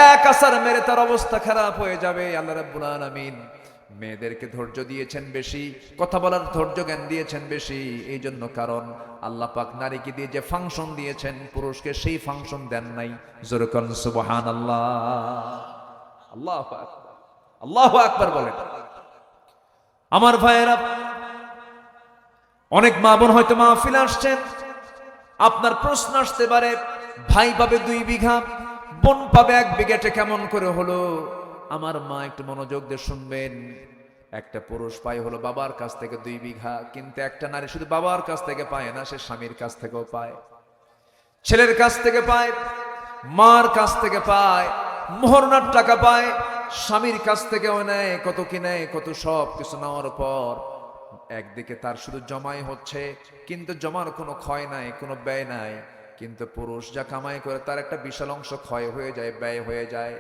এক আছাড় মেরে তার অবস্থা খারাপ হয়ে যাবে। আল্লাহ রাব্বুল আলামিন মেয়েদেরকে ধৈর্য দিয়েছেন বেশি, কথা বলার ধৈর্য জ্ঞান দিয়েছেন বেশি। এই জন্য, কারণ আল্লাহ পাক নারীকে দিয়ে যে ফাংশন দিয়েছেন, পুরুষকে সেই ফাংশন দেন নাই। জোরে কোন সুবহানাল্লাহ। আল্লাহু আকবার, আল্লাহু আকবার বলেন। আমার ভাইয়েরা, অনেক মা বোন হয়তো মাহফিলে আসছেন, আপনার প্রশ্ন আসতে পারে, ভাই পাবে 2 বিঘা, বোন পাবে 1 বিঘাটা কেমন করে হলো? আমার মা একটু মনোযোগ দিয়ে শুনবেন। একটা পুরুষ পায় হলো বাবার কাছ থেকে 2 বিঘা, কিন্তু একটা নারী শুধু বাবার কাছ থেকে পায় না, সে স্বামীর কাছ থেকেও পায়, ছেলের কাছ থেকে পায়, মার কাছ থেকে পায়, মোহরনার টাকা পায়, স্বামীর কাছ থেকেও নেয়, কত কি নেয়, কত সব কিছু নেওয়ার পর একদিকে তার শুধু জমাই হচ্ছে, কিন্তু জমার কোনো ক্ষয় নাই, কোনো ব্যয় নাই। কিন্তু পুরুষ যা কামাই করে তার একটা বিশাল অংশ ক্ষয় হয়ে যায়, ব্যয় হয়ে যায়।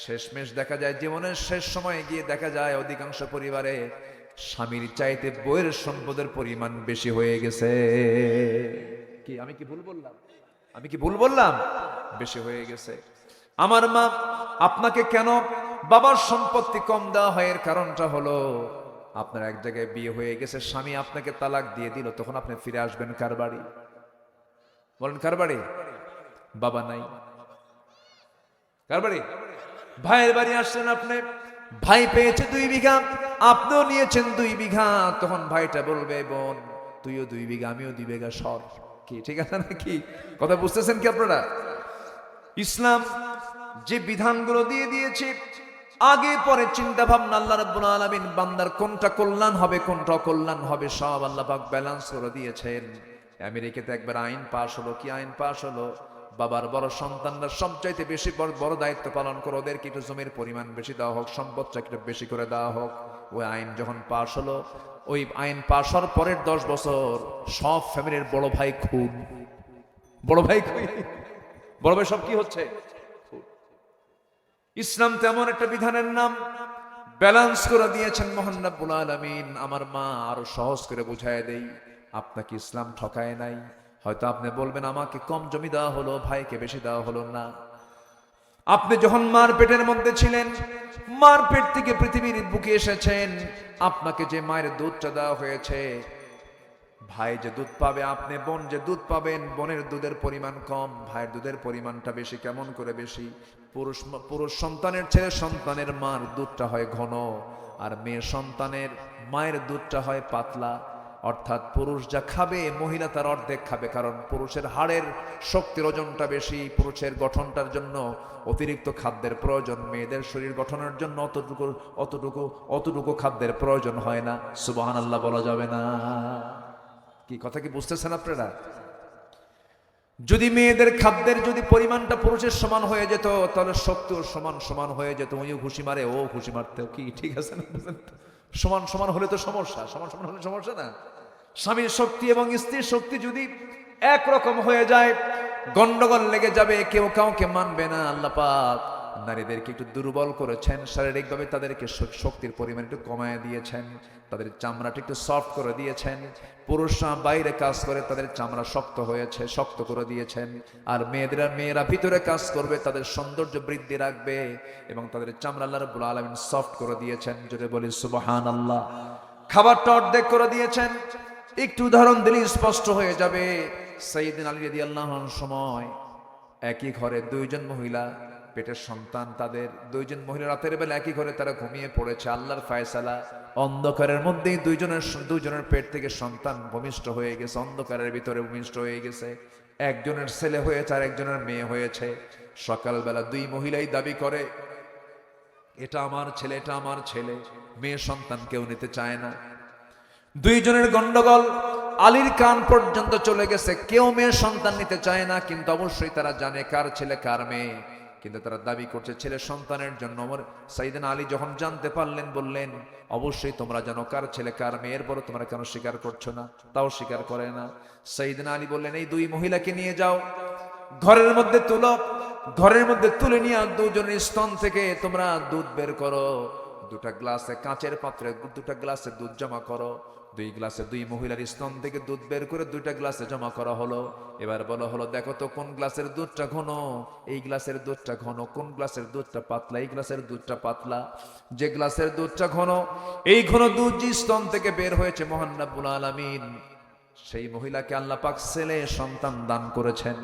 শেষমেশ দেখা যায়, জীবনের শেষ সময়ে গিয়ে দেখা যায় অধিকাংশ পরিবারে স্বামীর চাইতে বইয়ের সম্পদের পরিমাণ বেশি হয়ে গেছে। কি আমি কি ভুল বললাম? আমি কি ভুল বললাম? বেশি হয়ে গেছে। আমার মা, আপনাকে কেন বাবার সম্পত্তি কম দেওয়া হয়, এর কারণটা হলো, আপনার এক জায়গায় বিয়ে হয়ে গেছে, স্বামী আপনাকে তালাক দিয়ে দিল, তখন আপনি ফিরে আসবেন কার বাড়ি? বলেন কার বাড়ি? বাবা নাই, কার বাড়ি? ভাইয়ের বাড়ি আসছেন আপনি, ভাই পেয়েছে 2 বিঘা, আপনিও নিয়েছেন 2 বিঘা, তখন ভাইটা বলবে, বোন তুইও 2 বিঘা, আমিও 2 বিঘা সর। কি ঠিক আছে নাকি? কথা বুঝতেছেন কি আপনারা? ইসলাম যে বিধানগুলো দিয়ে দিয়েছে, আগে পরে চিন্তা ভাবনা আল্লাহ রাব্বুল আলামিন বান্দার কোনটা কল্যাণ হবে, কোনটা অকল্যাণ হবে, সব আল্লাহ পাক ব্যালেন্স করে দিয়েছেন। আমেরিকাতে একবার আইন পাশ হলো। কি আইন পাশ হলো? বাবার বড় সন্তানরা সবচাইতে বেশি বড় দায়িত্ব পালন করে, ওদেরকে একটু জমির পরিমাণ বেশি দেওয়া হোক, সম্পদটা একটু বেশি করে দেওয়া হোক। ওই আইন যখন পাশ হলো, ওই আইন পাশ হওয়ার পরের 10 বছর সব ফ্যামিলির বড় ভাই খুন, বড় ভাই খুন, বড় ভাই সব কি হচ্ছে? ইসলাম তেমন একটা বিধানের নাম ব্যালেন্স করে দিয়েছেন মহান রব্বুল আলামিন। আমার মা আরো সহজ করে বুঝায় দেই, আপনাকে ইসলাম ঠকায় নাই। হয়তো আপনি বলবেন, আমাকে কম জমি দেওয়া হলো, ভাইকে বেশি দেওয়া হলো না। আপনি যখন মার পেটের মধ্যে ছিলেন, মার পেট থেকে পৃথিবীর বুকে এসেছেন, আপনাকে যে মায়ের দুধটা দেওয়া হয়েছে, ভাই যে দুধ পাবে, আপনি বোন যে দুধ পাবেন, বোনের দুধের পরিমাণ কম, ভাইয়ের দুধের পরিমাণটা বেশি। কেমন করে বেশি? পুরুষ সন্তানের ছেলে সন্তানের মার দুধটা হয় ঘন, আর মেয়ে সন্তানের মায়ের দুধটা হয় পাতলা। অর্থাৎ পুরুষ যা খাবে, মহিলা তার অর্ধেক খাবে, কারণ পুরুষের হাড়ের শক্তির ওজনটা বেশি, পুরুষের গঠনটার জন্য অতিরিক্ত খাদ্যের প্রয়োজন, মেয়েদের শরীর গঠনের জন্য অতটুকু খাদ্যের প্রয়োজন হয় না। সুবহানাল্লাহ বলা যাবে না? কি কথা কি বুঝতেছেন আপনারা? যদি মেয়েদের খাদ্যের যদি পরিমাণটা পুরুষের সমান হয়ে যেত, তাহলে শক্তিও সমান হয়ে যেত। উনিও ঘুষি মারে, ও ঘুষি মারতেও, কি ঠিক আছে না? সমান হলে তো সমস্যা, সমান হলে সমস্যা না। স্বামীর শক্তি এবং স্ত্রীর শক্তি যদি একরকম হয়ে যায়, গন্ডগোল লেগে যাবে, কেউ কাউকে মানবে না। আল্লাহ পাক নারীদেরকে একটু দুর্বল করেছেন, শারীরিকভাবে তাদেরকে শক্তির পরিমাণ একটু কমায় দিয়েছেন, তাদের চামড়াটা একটু সফট করে দিয়েছেন। পুরুষরা বাইরে কাজ করে, তাদের চামড়া শক্ত হয়েছে, শক্ত করে দিয়েছেন। আর মেয়েরা ভিতরে কাজ করবে, তাদের সৌন্দর্য বৃদ্ধি রাখবে এবং তাদের চামড়া আল্লাহ রাব্বুল আলামিন সফট করে দিয়েছেন। জোরে বলি সুবহানাল্লাহ। খাবারটা অর্ধেক করে দিয়েছেন। একটু উদাহরণ দিলে স্পষ্ট হয়ে যাবে। সাইয়েদনা আলী রাদিয়াল্লাহু আনহুর সময় একই ঘরে দুইজন মহিলা, পেটের সন্তান তাদের, দুইজন মহিলা রাতের বেলা একই ঘরে তারা ঘুমিয়ে পড়েছে। আল্লাহর ফায়সালা, অন্ধকারের মধ্যেই দুইজনের পেট থেকে সন্তান ভূমিষ্ঠ হয়ে গেছে, অন্ধকারের ভিতরে ভূমিষ্ঠ হয়ে গেছে। একজনের ছেলে হয়েছে আর একজনের মেয়ে হয়েছে। সকালবেলা দুই মহিলাই দাবি করে, এটা আমার ছেলে, এটা আমার ছেলে। মেয়ে সন্তান কেউ নিতে চায় না। দুইজনের গন্ডগোল আলীর কান পর্যন্ত চলে গেছে, কেউ মেয়ে সন্তান নিতে চায় না, কিন্তু অবশ্যই তারা জানে কার ছেলে কার মেয়ে, কিন্তু তারা দাবি করছে ছেলে সন্তানের জন্য। সাইয়েদনা আলী যখন জানতে পারলেন, বললেন অবশ্যই তোমরা জানো কার ছেলে কার মেয়ে, এরপর তোমরা কেন স্বীকার করছো না? তাও স্বীকার করে না। সাইয়েদনা আলী বললেন, এই দুই মহিলাকে নিয়ে যাও, ঘরের মধ্যে তুলো, ঘরের মধ্যে তুলে নিয়ে দুজনের স্তন থেকে তোমরা দুধ বের করো, দুটা গ্লাসে, কাঁচের পাত্রে দুটা গ্লাসে দুধ জমা করো। দুই গ্লাসে দুই মহিলার স্তন থেকে দুধ বের করে দুইটা গ্লাসে জমা করা হলো। এবার বলা হলো, দেখো তো কোন গ্লাসের দুধটা ঘন, এই গ্লাসের দুধটা ঘন, কোন গ্লাসের দুধটা পাতলা, এই গ্লাসের দুধটা পাতলা। যে গ্লাসের দুধটা ঘন, এই ঘন দুধ যে স্তন থেকে বের হয়েছে মহান রব্বুল আলামিন, সেই মহিলাকে আল্লাহ পাক ছেলে সন্তান দান করেছেন।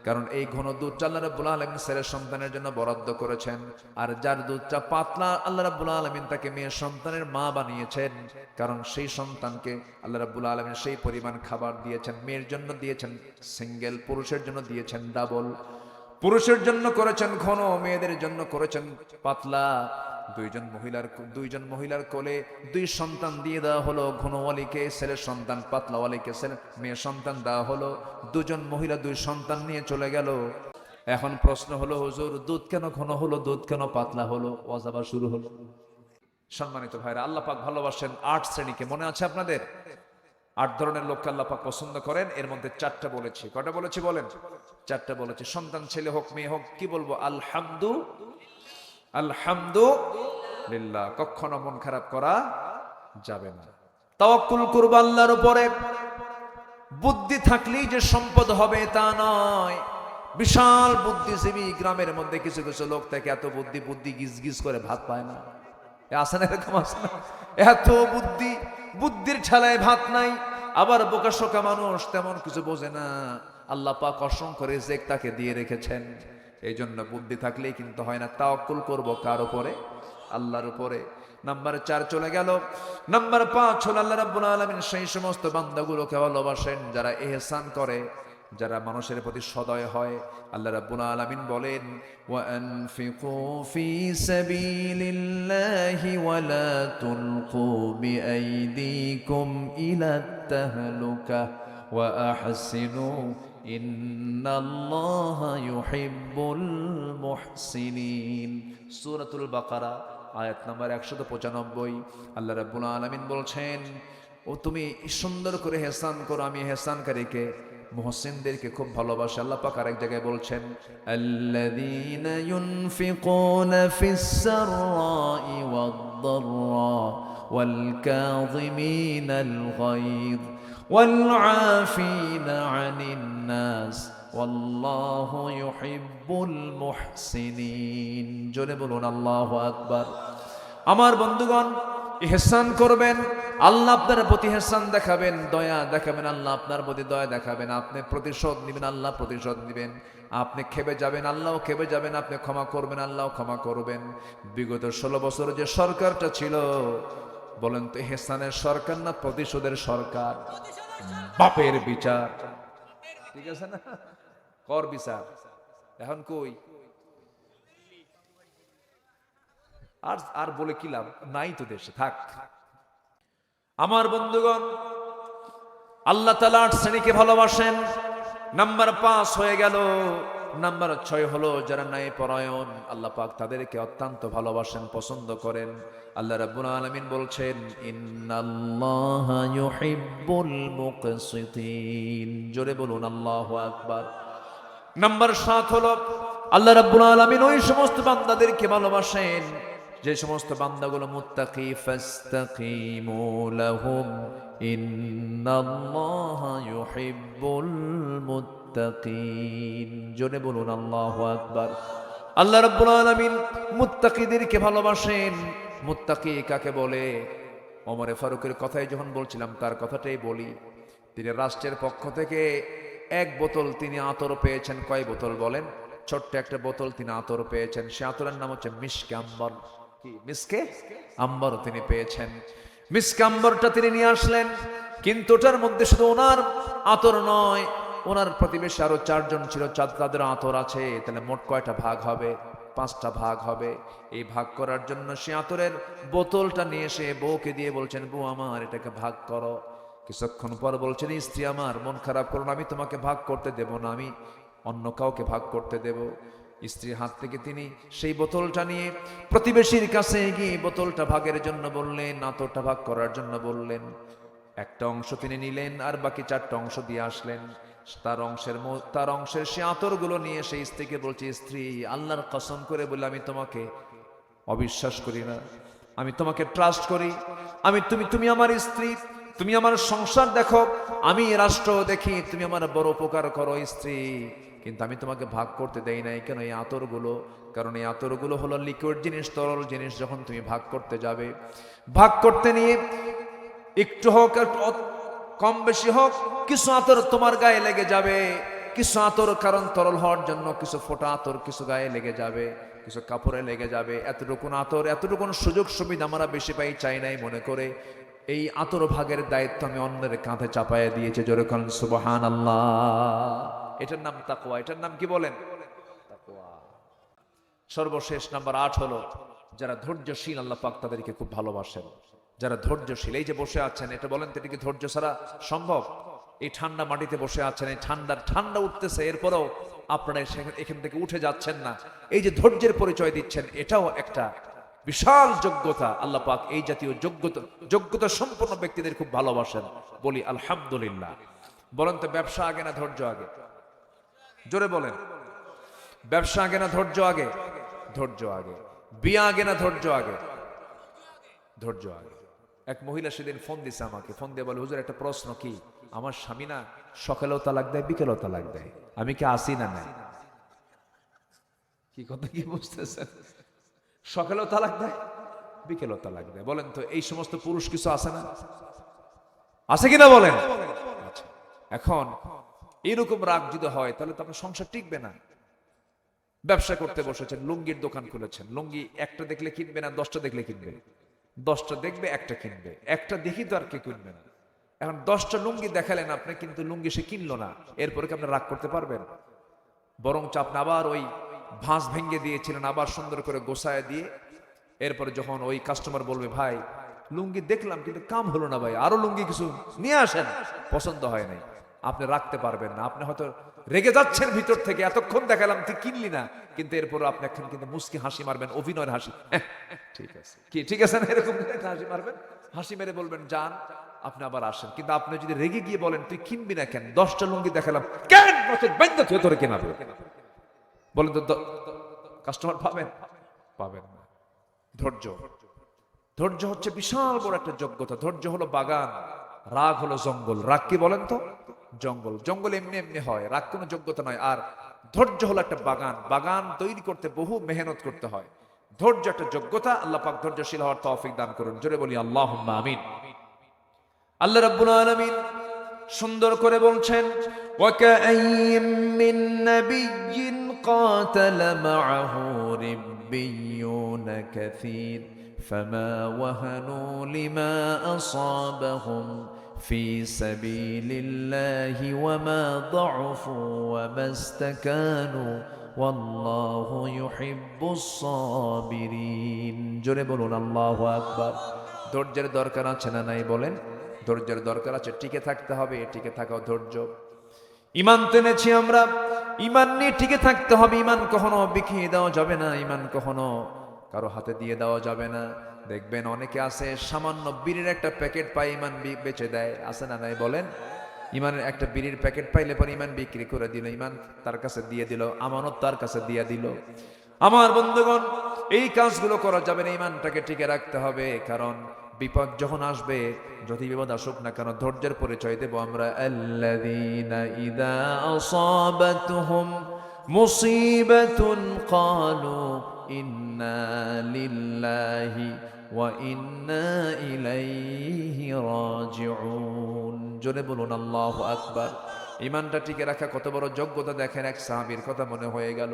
কারণ এই ঘন দুধটা আল্লাহ রাব্বুল আলামিন ছেলে সন্তানের জন্য বরাদ্দ করেছেন। আর যার দুধটা পাতলা, আল্লাহ রাব্বুল আলামিন তাকে মেয়ে সন্তানের মা বানিয়েছেন। কারণ সেই সন্তানকে আল্লাহ রাব্বুল আলামিন সেই পরিমাণ খাবার দিয়েছেন। মেয়ের জন্য দিয়েছেন সিঙ্গেল, পুরুষের জন্য দিয়েছেন ডাবল। পুরুষের জন্য করেছেন ঘন, মেয়েদের জন্য করেছেন পাতলা। দুইজন মহিলার কোলে দুই সন্তান দিয়ে দেওয়া হলো, ঘনওয়ালিকে ছেলে সন্তান, পাতলাওয়ালিকে ছেলে মেয়ে সন্তান দেওয়া হলো। দুজন মহিলা দুই সন্তান নিয়ে চলে গেল। এখন প্রশ্ন হলো, হুজুর দুধ কেন ঘন হলো, দুধ কেন পাতলা হলো? ওয়াজাবা শুরু হলো। সম্মানিত ভাইরা, আল্লাহ পাক ভালোবাসেন 8 শ্রেণীকে, মনে আছে আপনাদের? 8 ধরনের লোককে আল্লাহ পাক পছন্দ করেন। এর মধ্যে 4টা বলেছি। কটা বলেছি বলেন? 4টা বলেছি। সন্তান ছেলে হোক মেয়ে হোক, কি বলবো? আলহামদুলিল্লাহ। কখনো মন খারাপ করা যাবে না। তাওয়াক্কুল করব আল্লাহর উপরে। বুদ্ধি থাকলেই যে সম্পদ হবে তা নয়। বিশাল বুদ্ধিজীবী গ্রামের মধ্যে কিছু কিছু লোক থেকে এত বুদ্ধি গিজ করে ভাত পায় না। আছে না এরকম? আছে না? এত বুদ্ধির ঠেলায় ভাত নাই। আবার বোকাশোকা মানুষ, তেমন কিছু বোঝে না। আল্লাহ পাক অসংখ্য রিজিক তাকে দিয়ে রেখেছেন। এই জন্য বুদ্ধি থাকলেই কিন্তু হয় না। তাওয়াক্কুল করব কার উপরে? আল্লাহর উপরে। নাম্বার 4 চলে গেল। নাম্বার 5 হলো আল্লাহ রাব্বুল আলামিন সেই সমস্ত বান্দাগুলোকে ভালোবাসেন যারা ইহসান করে, যারা মানুষের প্রতি সদয় হয়। আল্লাহ রাব্বুল আলামিন বলেন, ওয়া আনফিকু ফি সাবিলিল্লাহি ওয়া লা তুলকু বিআইদিকুম ইলাত তাহলুকা ওয়া আহসিনু ইন্নাল্লাহা ইউহিব্বুল মুহসিনিন। সূরাতুল বাকারা আয়াত নাম্বার 195। আল্লাহ রাব্বুল আলামিন বলছেন, ও তুমি সুন্দর করে ইহসান করো, আমি ইহসানকারীকে, মুহসিনদেরকে খুব ভালোবাসি। আল্লাহ পাক আরেক জায়গায় বলছেন, আল্লাযীনা ইউনফিকুনা ফিস সাররাই ওয়াদ-দাররা ওয়াল কাযিমিনাল গায়য ওয়াল আফিনা আনিন নাস ওয়াল্লাহু ইউহিব্বুল মুহসিনিন। জোরে বলুন আল্লাহু আকবার। আমার বন্ধুগণ, ইহসান করবেন, আল্লাহ আপনার প্রতি ইহসান দেখাবেন, দয়া দেখাবেন, আল্লাহ আপনার প্রতি দয়া দেখাবেন। আপনি প্রতিশোধ নেবেন, আল্লাহ প্রতিশোধ নেবেন। আপনি খেপে যাবেন, আল্লাহও খেপে যাবেন। আপনি ক্ষমা করবেন, আল্লাহও ক্ষমা করবেন। বিগত 16 বছর যে সরকারটা ছিল, বলেন তো ইহসানের সরকার না প্রতিশোধের সরকার? বাপের বিচার, ঠিক আছে না? কর বিচার। এখন কই? আর বলে কি লাভ? নাই তো দেশে, থাক। আমার বন্ধুগণ, আল্লাহ তাআলা 8 শ্রেণীকে ভালোবাসেন। নাম্বার 5 হয়ে গেল। নাম্বার 6 হলো যারা ন্যায়পরায়ণ, আল্লাহ পাক তাদেরকে অত্যন্ত ভালোবাসেন, পছন্দ করেন। আল্লাহ রাব্বুল আলামিন বলছেন, ইন্নাল্লাহা ইউহিব্বুল মুকসিতিন। জোরে বলুন আল্লাহু আকবার। নাম্বার 7 হলো আল্লাহ রাব্বুল আলামিন ওই সমস্ত বান্দাদেরকে ভালোবাসেন যে সমস্ত বান্দাগুলো মুত্তাকি, ফাস্তাকিমু লাহুম ইন্নাল্লাহা ইউহিব্বুল মুত্তাকিন। জোরে বলুন আল্লাহু আকবার। আল্লাহ রাব্বুল আলামিন মুত্তাকিদেরকে ভালোবাসেন। মুত্তাকি কাকে বলে? ওমরে ফারুকের কথাই যখন বলছিলাম তার কথাটাই বলি। তিনি রাষ্ট্রের পক্ষ থেকে 1 বোতল তিনি আতর পেয়েছেন। কয় বোতল বলেন? ছোট্ট একটা বোতল তিনি আতর পেয়েছেন। সে আতরের নাম হচ্ছে মিশকে আম্বর। কি মিশকে আম্বর তিনি পেয়েছেন। মিশকে আম্বরটা তিনি নিয়ে আসলেন, কিন্তু ওটার মধ্যে শুধু ওনার আতর নয়, ওনার প্রতিবেশী আরো 4 জন ছিল, তাদের আতর আছে। তাহলে মোট কয়টা ভাগ হবে? 5টা ভাগ হবে। এই ভাগ করার জন্য সে আতরের বোতলটা নিয়ে এসে বউকে দিয়ে বলছেন, বউ আমার এটাকে ভাগ করো। কিছুক্ষণ পর বলছেন, স্ত্রী আমার মন খারাপ করো না, আমি তোমাকে ভাগ করতে দেব না, আমি অন্য কাউকে ভাগ করতে দেব। স্ত্রীর হাত থেকে তিনি সেই বোতলটা নিয়ে প্রতিবেশীর কাছে গিয়ে বোতলটা ভাগের জন্য বললেন, আতরটা ভাগ করার জন্য বললেন। একটা অংশ তিনি নিলেন আর বাকি 4টা অংশ দিয়ে আসলেন। তার অংশের সে আতরগুলো নিয়ে সেই স্ত্রীকে বলছে, স্ত্রী আল্লাহর কসম করে বলে আমি তোমাকে অবিশ্বাস করি না, আমি তোমাকে ট্রাস্ট করি। তুমি আমার স্ত্রী, তুমি আমার সংসার দেখো, আমি রাষ্ট্র দেখি, তুমি আমার বড় উপকার করো স্ত্রী, কিন্তু আমি তোমাকে ভাগ করতে দেই নাই। কেন? এই আতরগুলো, কারণ এই আতরগুলো হলো লিকুইড জিনিস, তরল জিনিস। যখন তুমি ভাগ করতে যাবে, ভাগ করতে নিয়ে একটু হোক কম বেশি হোক কিছু আতর তোমার গায়ে লেগে যাবে। কিছু আতর কারণ তরল হওয়ার জন্য কিছু ফোঁটা আতর কিছু গায়ে লেগে যাবে, কিছু কাপড়ে লেগে যাবে। এতটুকুন আতর, এতটুকুন সুযোগ সুবিধা আমরা বেশি পাই চাই নাই মনে করে এই আতর ভাগের দায়িত্ব আমি অন্যের কাঁধে চাপাইয়া দিয়েছি। জোরে বলেন সুবহানাল্লাহ। এটার নাম তাকওয়া। এটার নাম কি বলেন? তাকওয়া। সর্বশেষ নাম্বার 8 হলো যারা ধৈর্যশীল, আল্লাহ পাক তাদেরকে খুব ভালোবাসেন। যারা ধৈর্যশীল, এই যে বসে আছেন, এটা বলেন তো, এটা কি ধৈর্য ছাড়া সম্ভব? এই ঠান্ডা মাটিতে বসে আছেন, এই ঠান্ডা উঠতেছে, এরপরেও আপনারা এখান থেকে উঠে যাচ্ছেন না, এই যে ধৈর্যের পরিচয় দিচ্ছেন, এটাও একটা বিশাল যোগ্যতা। আল্লাহ পাক এই জাতীয় যোগ্যতা সম্পন্ন ব্যক্তিদের খুব ভালোবাসেন। বলি আলহামদুলিল্লাহ। বলেন তো, ব্যবসা আগে না ধৈর্য আগে? জোরে বলেন। ব্যবসা আগে না ধৈর্য আগে? ধৈর্য আগে। বিয়ে আগে না ধৈর্য আগে? ধৈর্য আগে। এক মহিলা সেদিন ফোন দিছে আমাকে, ফোন দিয়ে বলে, হুজুর একটা প্রশ্ন, কি আমার স্বামী না সকালেও তালাক দেয় বিকেলেও তালাক দেয়, আমি কি আসি না নাই? কি কথা কি বুঝতেছেন? সকালেও তালাক দেয় বিকেলেও তালাক দেয়। বলেন তো এই সমস্ত পুরুষ কিছু আছে না? আছে কিনা বলেন? আচ্ছা, এখন এরকম রাগ যদি হয় তাহলে তো আপনার সংসার টিকবে না। ব্যবসা করতে বসেছেন, লুঙ্গির দোকান খুলেছেন, লুঙ্গি একটা দেখলে কিনবে না 10টা দেখলে কিনবে? 10টা দেখবে, একটা কিনবে। একটা দেখি তো আর কে কিনবে না। এখন 10টা লুঙ্গি দেখালেন আপনি, কিন্তু লুঙ্গি সে কিনলো না, এরপরে কি আপনি রাগ করতে পারবেন? বরঞ্চ আপনি আবার ওই ভাঁজ ভেঙে দিয়েছিলেন, আবার সুন্দর করে গোছায় দিয়ে এরপরে যখন ওই কাস্টমার বলবে, ভাই লুঙ্গি দেখলাম কিন্তু কাম হলো না ভাই, আরো লুঙ্গি কিছু নিয়ে আসেন, পছন্দ হয় নাই, আপনি রাখতে পারবেন না। আপনি হয়তো রেগে যাচ্ছেন ভিতর থেকে, এতক্ষণ দেখালাম তুই কিনলি না, কিন্তু এরপর আপনি এখন কিন্তু মুস্কি হাসি মারবেন, অভিনয়ের হাসি, ঠিক আছে কি ঠিক আছে না, এরকম হাসি মারবেন, হাসি মেরে বলবেন যান, আপনি আবার আসেন। কিন্তু আপনি যদি রেগে গিয়ে বলেন তুই কিনবি না কেন, 10টা লুঙ্গি দেখালাম কেন, তোরে কেনাবে, বলেন তো কাস্টমার পাবেন? পাবেন না। ধৈর্য, ধৈর্য হচ্ছে বিশাল বড় একটা যোগ্যতা। ধৈর্য হলো বাগান, রাগ হলো জঙ্গল। রাগ কি বলেন তো? জঙ্গল। জঙ্গল এমনি এমনি হয়, রাগ কোনো যোগ্যতা নয়। আর ধৈর্য হলো একটা বাগান, বাগান তৈরি করতে বহু মেহনত করতে হয়। ধৈর্য একটা যোগ্যতা। আল্লাহ পাক ধৈর্যশীল হওয়ার তৌফিক দান করুন। জোরে বলি আল্লাহুম্মা আমিন। আল্লাহ রাব্বুল আলামিন সুন্দর করে বলছেন, ওয়া কাআইয়্যিম মিন নাবিয়্যিন কাতালা মাআহু রিব্বিয়ুনা কাসীর فما وهنوا لما أصابهم في سبيل الله وما ضعفوا وما استكانوا والله يحب الصابرين। জোরে বলুন আল্লাহু আকবার। ধৈর্যের দরকার আছে না নাই বলেন? ধৈর্যের দরকার আছে, টিকে থাকতে হবে, টিকে থাকাও ধৈর্য। ঈমান এনেছি আমরা, ঈমান নিয়ে টিকে থাকতে হবে। ঈমান কখনো বিকিয়ে দেওয়া যাবে না, ঈমান কখনো কারো হাতে দিয়ে দেওয়া যাবে না। দেখবেন অনেকে আছে সামান্য বিড়ির একটা প্যাকেট পায় ঈমান বেচে দেয়, আছে না নাই বলেন? ইমানের একটা বিড়ির প্যাকেট পাইলে পরে ইমান বিক্রি করে দিল, ইমান তার কাছে দিয়ে দিল, আমানত তার কাছে দিয়ে দিল। আমার বন্ধুগণ, এই কাজগুলো করা যাবে না, ইমানটাকে টিকে রাখতে হবে। কারণ বিপদ যখন আসবে, যদি বিপদ আসুক না কেন, ধৈর্যের পরিচয় দেব আমরা। আল্লাযীনা ইযা আসাবাতুহুম মুসিবাতুন ক্বালু ইন্না লিল্লাহি ওয়া ইন্না ইলাইহি রাজিউন। জোরে বলুন আল্লাহু আকবার। ইমানটা টিকে রাখা কত বড় যোগ্যতা দেখেন। এক সাহাবীর কথা মনে হয়ে গেল।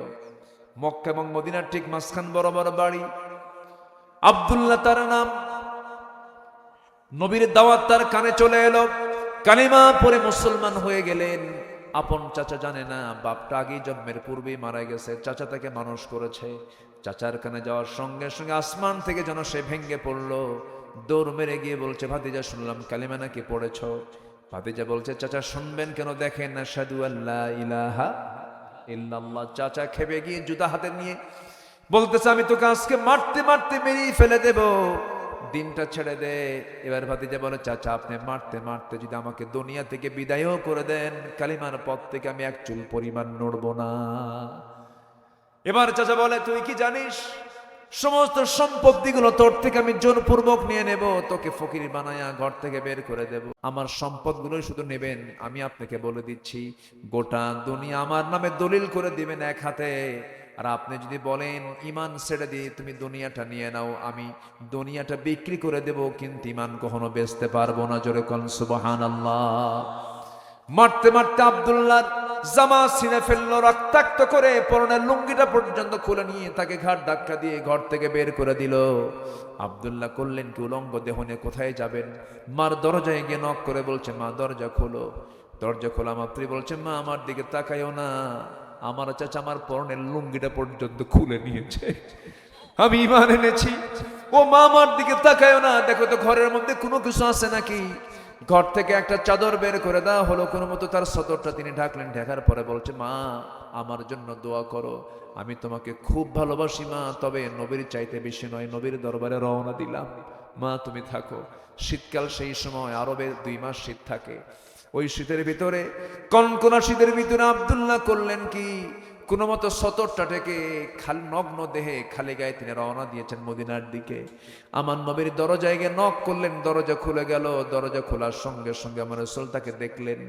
মক্কা এবং মদিনার ঠিক মাঝখান বরাবর বাড়ি। আব্দুল্লাহ তার নাম। নবীর দাওয়াত তার কানে চলে এলো, কালিমা পড়ে মুসলমান হয়ে গেলেন। আপন চাচা জানে না, বাপটা আগেই জন্মের পূর্বেই মারা গেছে, চাচা তাকে মানুষ করেছে। চাচার কানে যাওয়ার সঙ্গে সঙ্গে আসমান থেকে যেন সে ভেঙ্গে পড়লো, দৌড় মেরে গিয়ে বলছে, ভাতিজা শুনলাম কালিমা নাকি পড়েছ। ভাতিজা বলছে, চাচা শুনবেন কেন, দেখেন আশহাদু আল্লা ইলাহা ইল্লাল্লাহ। চাচা খেপে গিয়ে জুতা হাতে নিয়ে বলতেছে, আমি তোকে আজকে মারতে মারতে মেরেই ফেলে দেব, দিনটা ছেড়ে দে। এবার ভাতিজা বলে, চাচা আপনি মারতে মারতে যদি আমাকে দুনিয়া থেকে বিদায়ও করে দেন, কালিমার পথ থেকে আমি এক চুল পরিমাণ নড়ব না। এবার চাচা বলে, তুই কি জানিস, সমস্ত সম্পত্তিগুলো তোর থেকে আমি জোরপূর্বক নিয়ে নেব, তোকে ফকির বানায়া ঘর থেকে বের করে দেব। আমার সম্পদগুলো শুধু নেবেন, আমি আপনাকে বলে দিচ্ছি, গোটা দুনিয়া আমার নামে দলিল করে দিবেন এক হাতে। আর আপনি যদি বলেন ইমান ছেড়ে দিয়ে তুমি দুনিয়াটা নিয়ে নাও, আমি দুনিয়াটা বিক্রি করে দেব, কিন্তু ইমান কখনো বেচতে পারবো না। জোরে কোন সুবহানাল্লাহ। মারতে মারতে আব্দুল্লাহ জামা ছিঁড়ে ফেললো, রক্তাক্ত করে পরনের লুঙ্গিটা পর্যন্ত খুলে নিয়ে তাকে ঘাট ধাক্কা দিয়ে ঘর থেকে বের করে দিল। আব্দুল্লাহ করলেন কি, উলঙ্গ দেহ নিয়ে কোথায় যাবেন? মার দরজায় গিয়ে নক করে বলছে, মা দরজা খোলো। দরজা খোলা মাত্রই বলছে, মা আমার দিকে তাকাইও না, আমার চাচা আমার পরনের লুঙ্গিটা পর্যন্ত খুলে নিয়েছে, আমি ঈমান এনেছি। ও মা আমার দিকে তাকাইও না, দেখো তো ঘরের মধ্যে কোনো কিছু আছে নাকি। ঘর থেকে একটা চাদর বের করে দেওয়া হলো, কোনো মতো তার সদরটা তিনি ঢাকলেন। ঢাকার পরে বলছে, মা আমার জন্য দোয়া করো, আমি তোমাকে খুব ভালোবাসি মা, তবে নবীর চাইতে বেশি নয়। নবীর দরবারে রওনা দিলাম, মা তুমি থাকো। শীতকাল সেই সময়, আরবে 2 মাস শীত থাকে। ওই শীতের ভিতরে, কনকনা শীতের ভিতরে আব্দুল্লাহ করলেন কি, কোনো মতো সতরটা থেকে খালি নগ্ন দেহে খালি গায়ে তিনি রওনা দিয়েছেন মদিনার দিকে। আমার নবীর দরজায় গিয়ে নক করলেন, দরজা খুলে গেল। দরজা খোলার সঙ্গে সঙ্গে আমার রাসূল তাকে দেখলেন।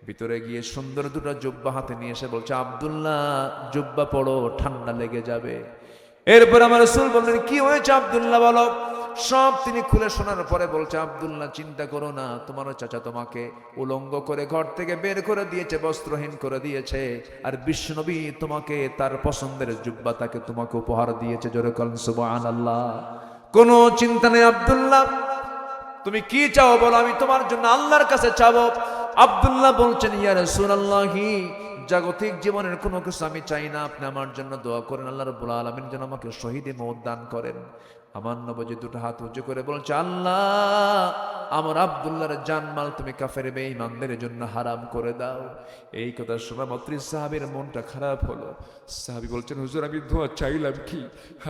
ভিতরে গিয়ে সুন্দর দুটো জুব্বা হাতে নিয়ে এসে বলছে, আব্দুল্লাহ জুব্বা পড়ো, ঠান্ডা লেগে যাবে। এরপর আমার রাসূল বললেন, কি হয়েছে আব্দুল্লাহ বলো। সব তিনি খুলে শোনার পরে বলছে, আব্দুল্লাহ চিন্তা করো না, তোমার চাচা তোমাকে উলঙ্গ করে ঘর থেকে বের করে দিয়েছে, বস্ত্রহীন করে দিয়েছে, আর বিশ্বনবী তোমাকে তার পছন্দের জুব্বা তাকে তোমাকে উপহার দিয়েছে। জোরে বলেন সুবহানাল্লাহ। কোনো চিন্তা নেই আব্দুল্লাহ, তুমি কি চাও বলো, আমি তোমার জন্য আল্লাহর কাছে চাবো। আব্দুল্লাহ বলছেন, ইয়া রাসূলুল্লাহি, জাগতিক জীবনের কোনো কিছু আমি চাই না, আপনি আমার জন্য দোয়া করেন, আল্লাহ রাব্বুল আলামিন যেন আমাকে শহীদে মওত দান করেন। আমার নবী দুটো হাত উঁচু করে বলছে, আল্লাহ আমার আব্দুল্লাহর জানমাল তুমি কাফের বেঈমানদের জন্য হারাম করে দাও। এই কথা শোনা মাত্রই সাহাবীর মনটা খারাপ হলো। সাহাবী বলছেন, হুজুর আমি দোয়া চাইলাম কি,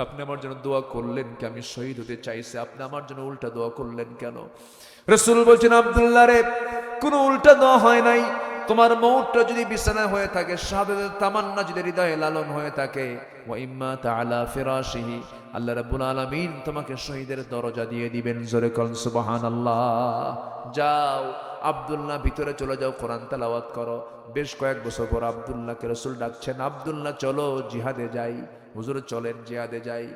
আপনি আমার জন্য দোয়া করলেন কি? আমি শহীদ হতে চাইছি, আপনি আমার জন্য উল্টা দোয়া করলেন কেন? রাসূল বলছেন, আব্দুল্লাহ রে, কোনো উল্টা দোয়া হয় নাই। তোমার মৌতটা যদি বিছানায় হয়ে থাকে, শাহাদাতের তামান্না যদি হৃদয়ে লালন হয়ে থাকে, ওয়া ইম্মা তাআলা ফিরাশিহি, আল্লাহ রাব্বুল আলামিন তোমাকে শহীদের দরজা দিয়ে দিবেন। জোরে কোন সুবহানাল্লাহ। যাও আব্দুল্লাহ, ভিতরে চলে যাও, কোরআন তেলাওয়াত করো। বেশ কয়েক বছর পর আব্দুল্লাহকে রাসূল ডাকছেন, আব্দুল্লাহ চলো জিহাদে যাই। হুজুর চলেন জিহাদে যাই।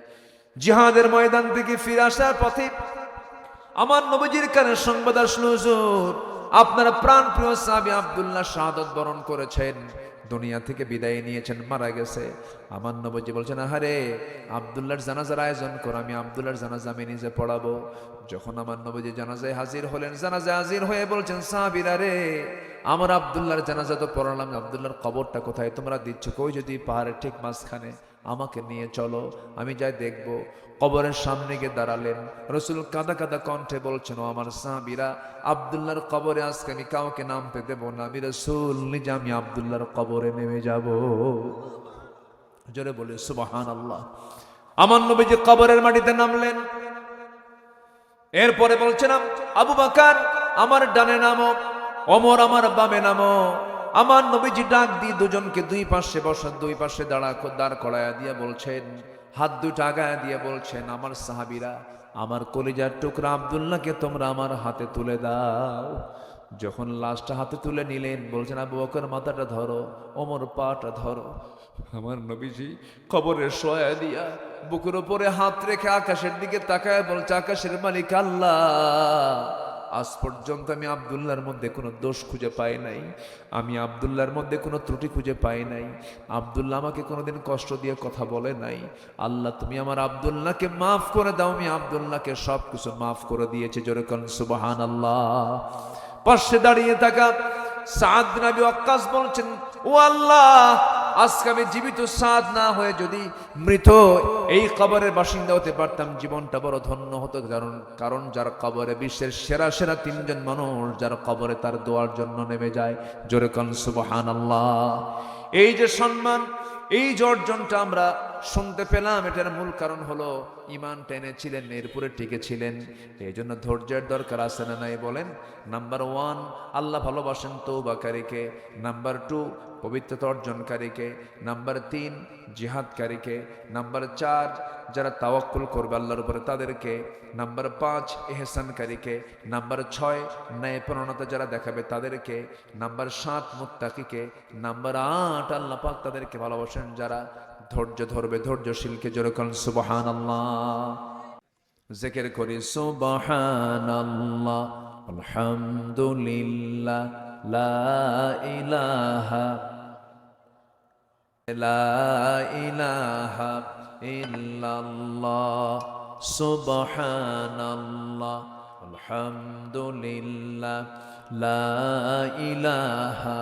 জিহাদের ময়দান থেকে ফিরে আসার পথে আমার নবীজির কানে সংবাদ আসলো, হুজুর আপনার প্রাণ প্রিয় সাহাবী আব্দুল্লাহ শাহাদাত বরণ করেছেন, দুনিয়া থেকে বিদায় নিয়েছেন, মারা গেছে। আমার নবীজি বলছেন, আহারে আব্দুল্লাহর জানাজার আয়োজন কর, আমি আব্দুল্লাহর জানাজা আমি নিজে পড়াবো। যখন আমার নবীজি জানাজায় হাজির হলেন, জানাজায় হাজির হয়ে বলছেন, সাহাবীরা রে, আমার আব্দুল্লাহর জানাজা তো পড়ালাম, আব্দুল্লাহর কবরটা কোথায় তোমরা দিচ্ছ? কই, যদি পাহাড়ের ঠিক মাঝখানে, আমাকে নিয়ে চলো, আমি যাই দেখবো। কবরের সামনে গিয়ে দাঁড়ালেন। রাসূল কাঁদা কাঁদা কণ্ঠে বলছেন, ও আমার সাহাবীরা, আব্দুল্লাহর কবরে আজকে আমি কাউকে নামতে দেব না, আমি রাসূল নিজে আমি আব্দুল্লাহর কবরে নেমে যাব। জোরে বলে সুবহানাল্লাহ। আমার নবীজি কবরের মাটিতে নামলেন। এরপরে বলছেন, আবু বকর আমার ডানে নামো। ওমর আমার বামে নামো। আমার নবীজি ডাক দিয়ে দুজনকে দুই পাশে দাঁড় করায়া দিয়ে বলছেন, হাত দুটো আগায় দিয়ে বলছেন, আমার সাহাবীরা, আমার কলিজার টুকরা আব্দুল্লাহকে তোমরা আমার হাতে তুলে দাও। যখন লাশটা হাতে তুলে নিলেন, বলছেন, আবু বকর মাথাটা ধরো, ওমর পাটা ধরো। আমার নবীজি কবরের শোয়া দিয়া বুকের উপরে হাত রেখে আকাশের দিকে তাকায় বলছে, আকাশের মালিক আল্লাহ, আজ পর্যন্ত আমি আব্দুল্লাহর মধ্যে কোনো দোষ খুঁজে পাই নাই, আমি আব্দুল্লাহর মধ্যে কোনো ত্রুটি খুঁজে পাই নাই। আব্দুল্লাহ আমাকে কোনোদিন কষ্ট দিয়ে কথা বলে নাই। আল্লাহ, তুমি আমার আব্দুল্লাহকে মাফ করে দাও। আমি আব্দুল্লাহকে সব কিছু মাফ করে দিয়েছি। জোরে কোন সুবহানাল্লাহ। পাশে দাঁড়িয়ে থাকা সাদ বিন আবি ওয়াক্কাস বলছেন, ও আল্লাহ, আজকে আমি জীবিত সাদ না হয়ে যদি মৃত এই কবরের বাসিন্দা হতে পারতাম, জীবনটা বড় ধন্য হতো। কারণ যার কবরে বিশ্বের সেরা সেরা তিনজন মানুষ, যার কবরে তার দোয়ার জন্য নেমে যায়। জোরে কোন সুবহানাল্লাহ। এই যে সম্মান, এই যে অর্জনটা আমরা শুনতে পেলাম, এটার মূল কারণ হলো ঈমান টেনেছিলেন, এরপরে টিকেছিলেন। এই জন্য ধৈর্যের দরকার আছে না নাই বলেন? নাম্বার 1, আল্লাহ ভালোবাসেন তওবাকারীকে। নাম্বার 2, পবিত্রতা অর্জনকারীকে। নাম্বার 3, জিহাদকারীকে। নাম্বার 4, যারা তাওয়াক্কুল করবে আল্লাহর উপরে তাদেরকে। নাম্বার 5, ইহসানকারীকে। নাম্বার 6, ন্যায়পরায়ণতা যারা দেখাবে তাদেরকে। নাম্বার 7, মুত্তাকিকে। নাম্বার 8, আল্লাহ পাক তাদেরকে ভালোবাসেন যারা ধৈর্য ধরবে, ধৈর্যশীলকে। জোরে কোন সুবহানাল্লাহ। জিকির করি সুবহানাল্লাহ, আলহামদুলিল্লাহ, লা ইলাহা ইল্লাল্লাহ, সুবহানাল্লাহ, আলহামদুলিল্লাহ, লা ইলাহা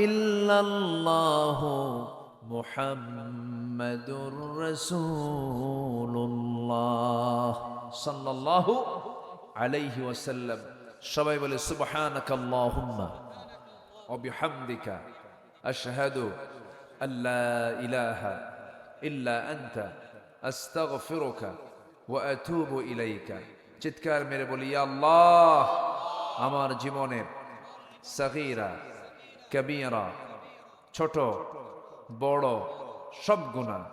ইল্লাল্লাহ, মুহাম্মাদুর রাসূলুল্লাহ সাল্লাল্লাহু আলাইহি ওয়াসাল্লাম। সবাই বলে সুবহানাকাল্লাহুম্মা ওয়া বিহামদিকা আশহাদু আল্লা ইলাহা ইল্লা আনতা আস্তাগফিরুকা ওয়া আতুবু ইলাইকা। চিৎকার মেরে বলি, ইয়া আল্লাহ, আমার জীবনের সগীরা কবীরা, ছোট বড় সব গুনাহ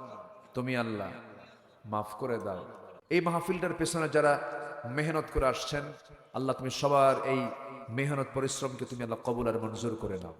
তুমি আল্লাহ মাফ করে দাও। এই মাহফিলটার পেছনে যারা মেহনত করে আসছেন, আল্লাহ তুমি সবার এই মেহনত পরিশ্রমকে তুমি আল্লাহ কবুল আর মঞ্জুর করে নাও।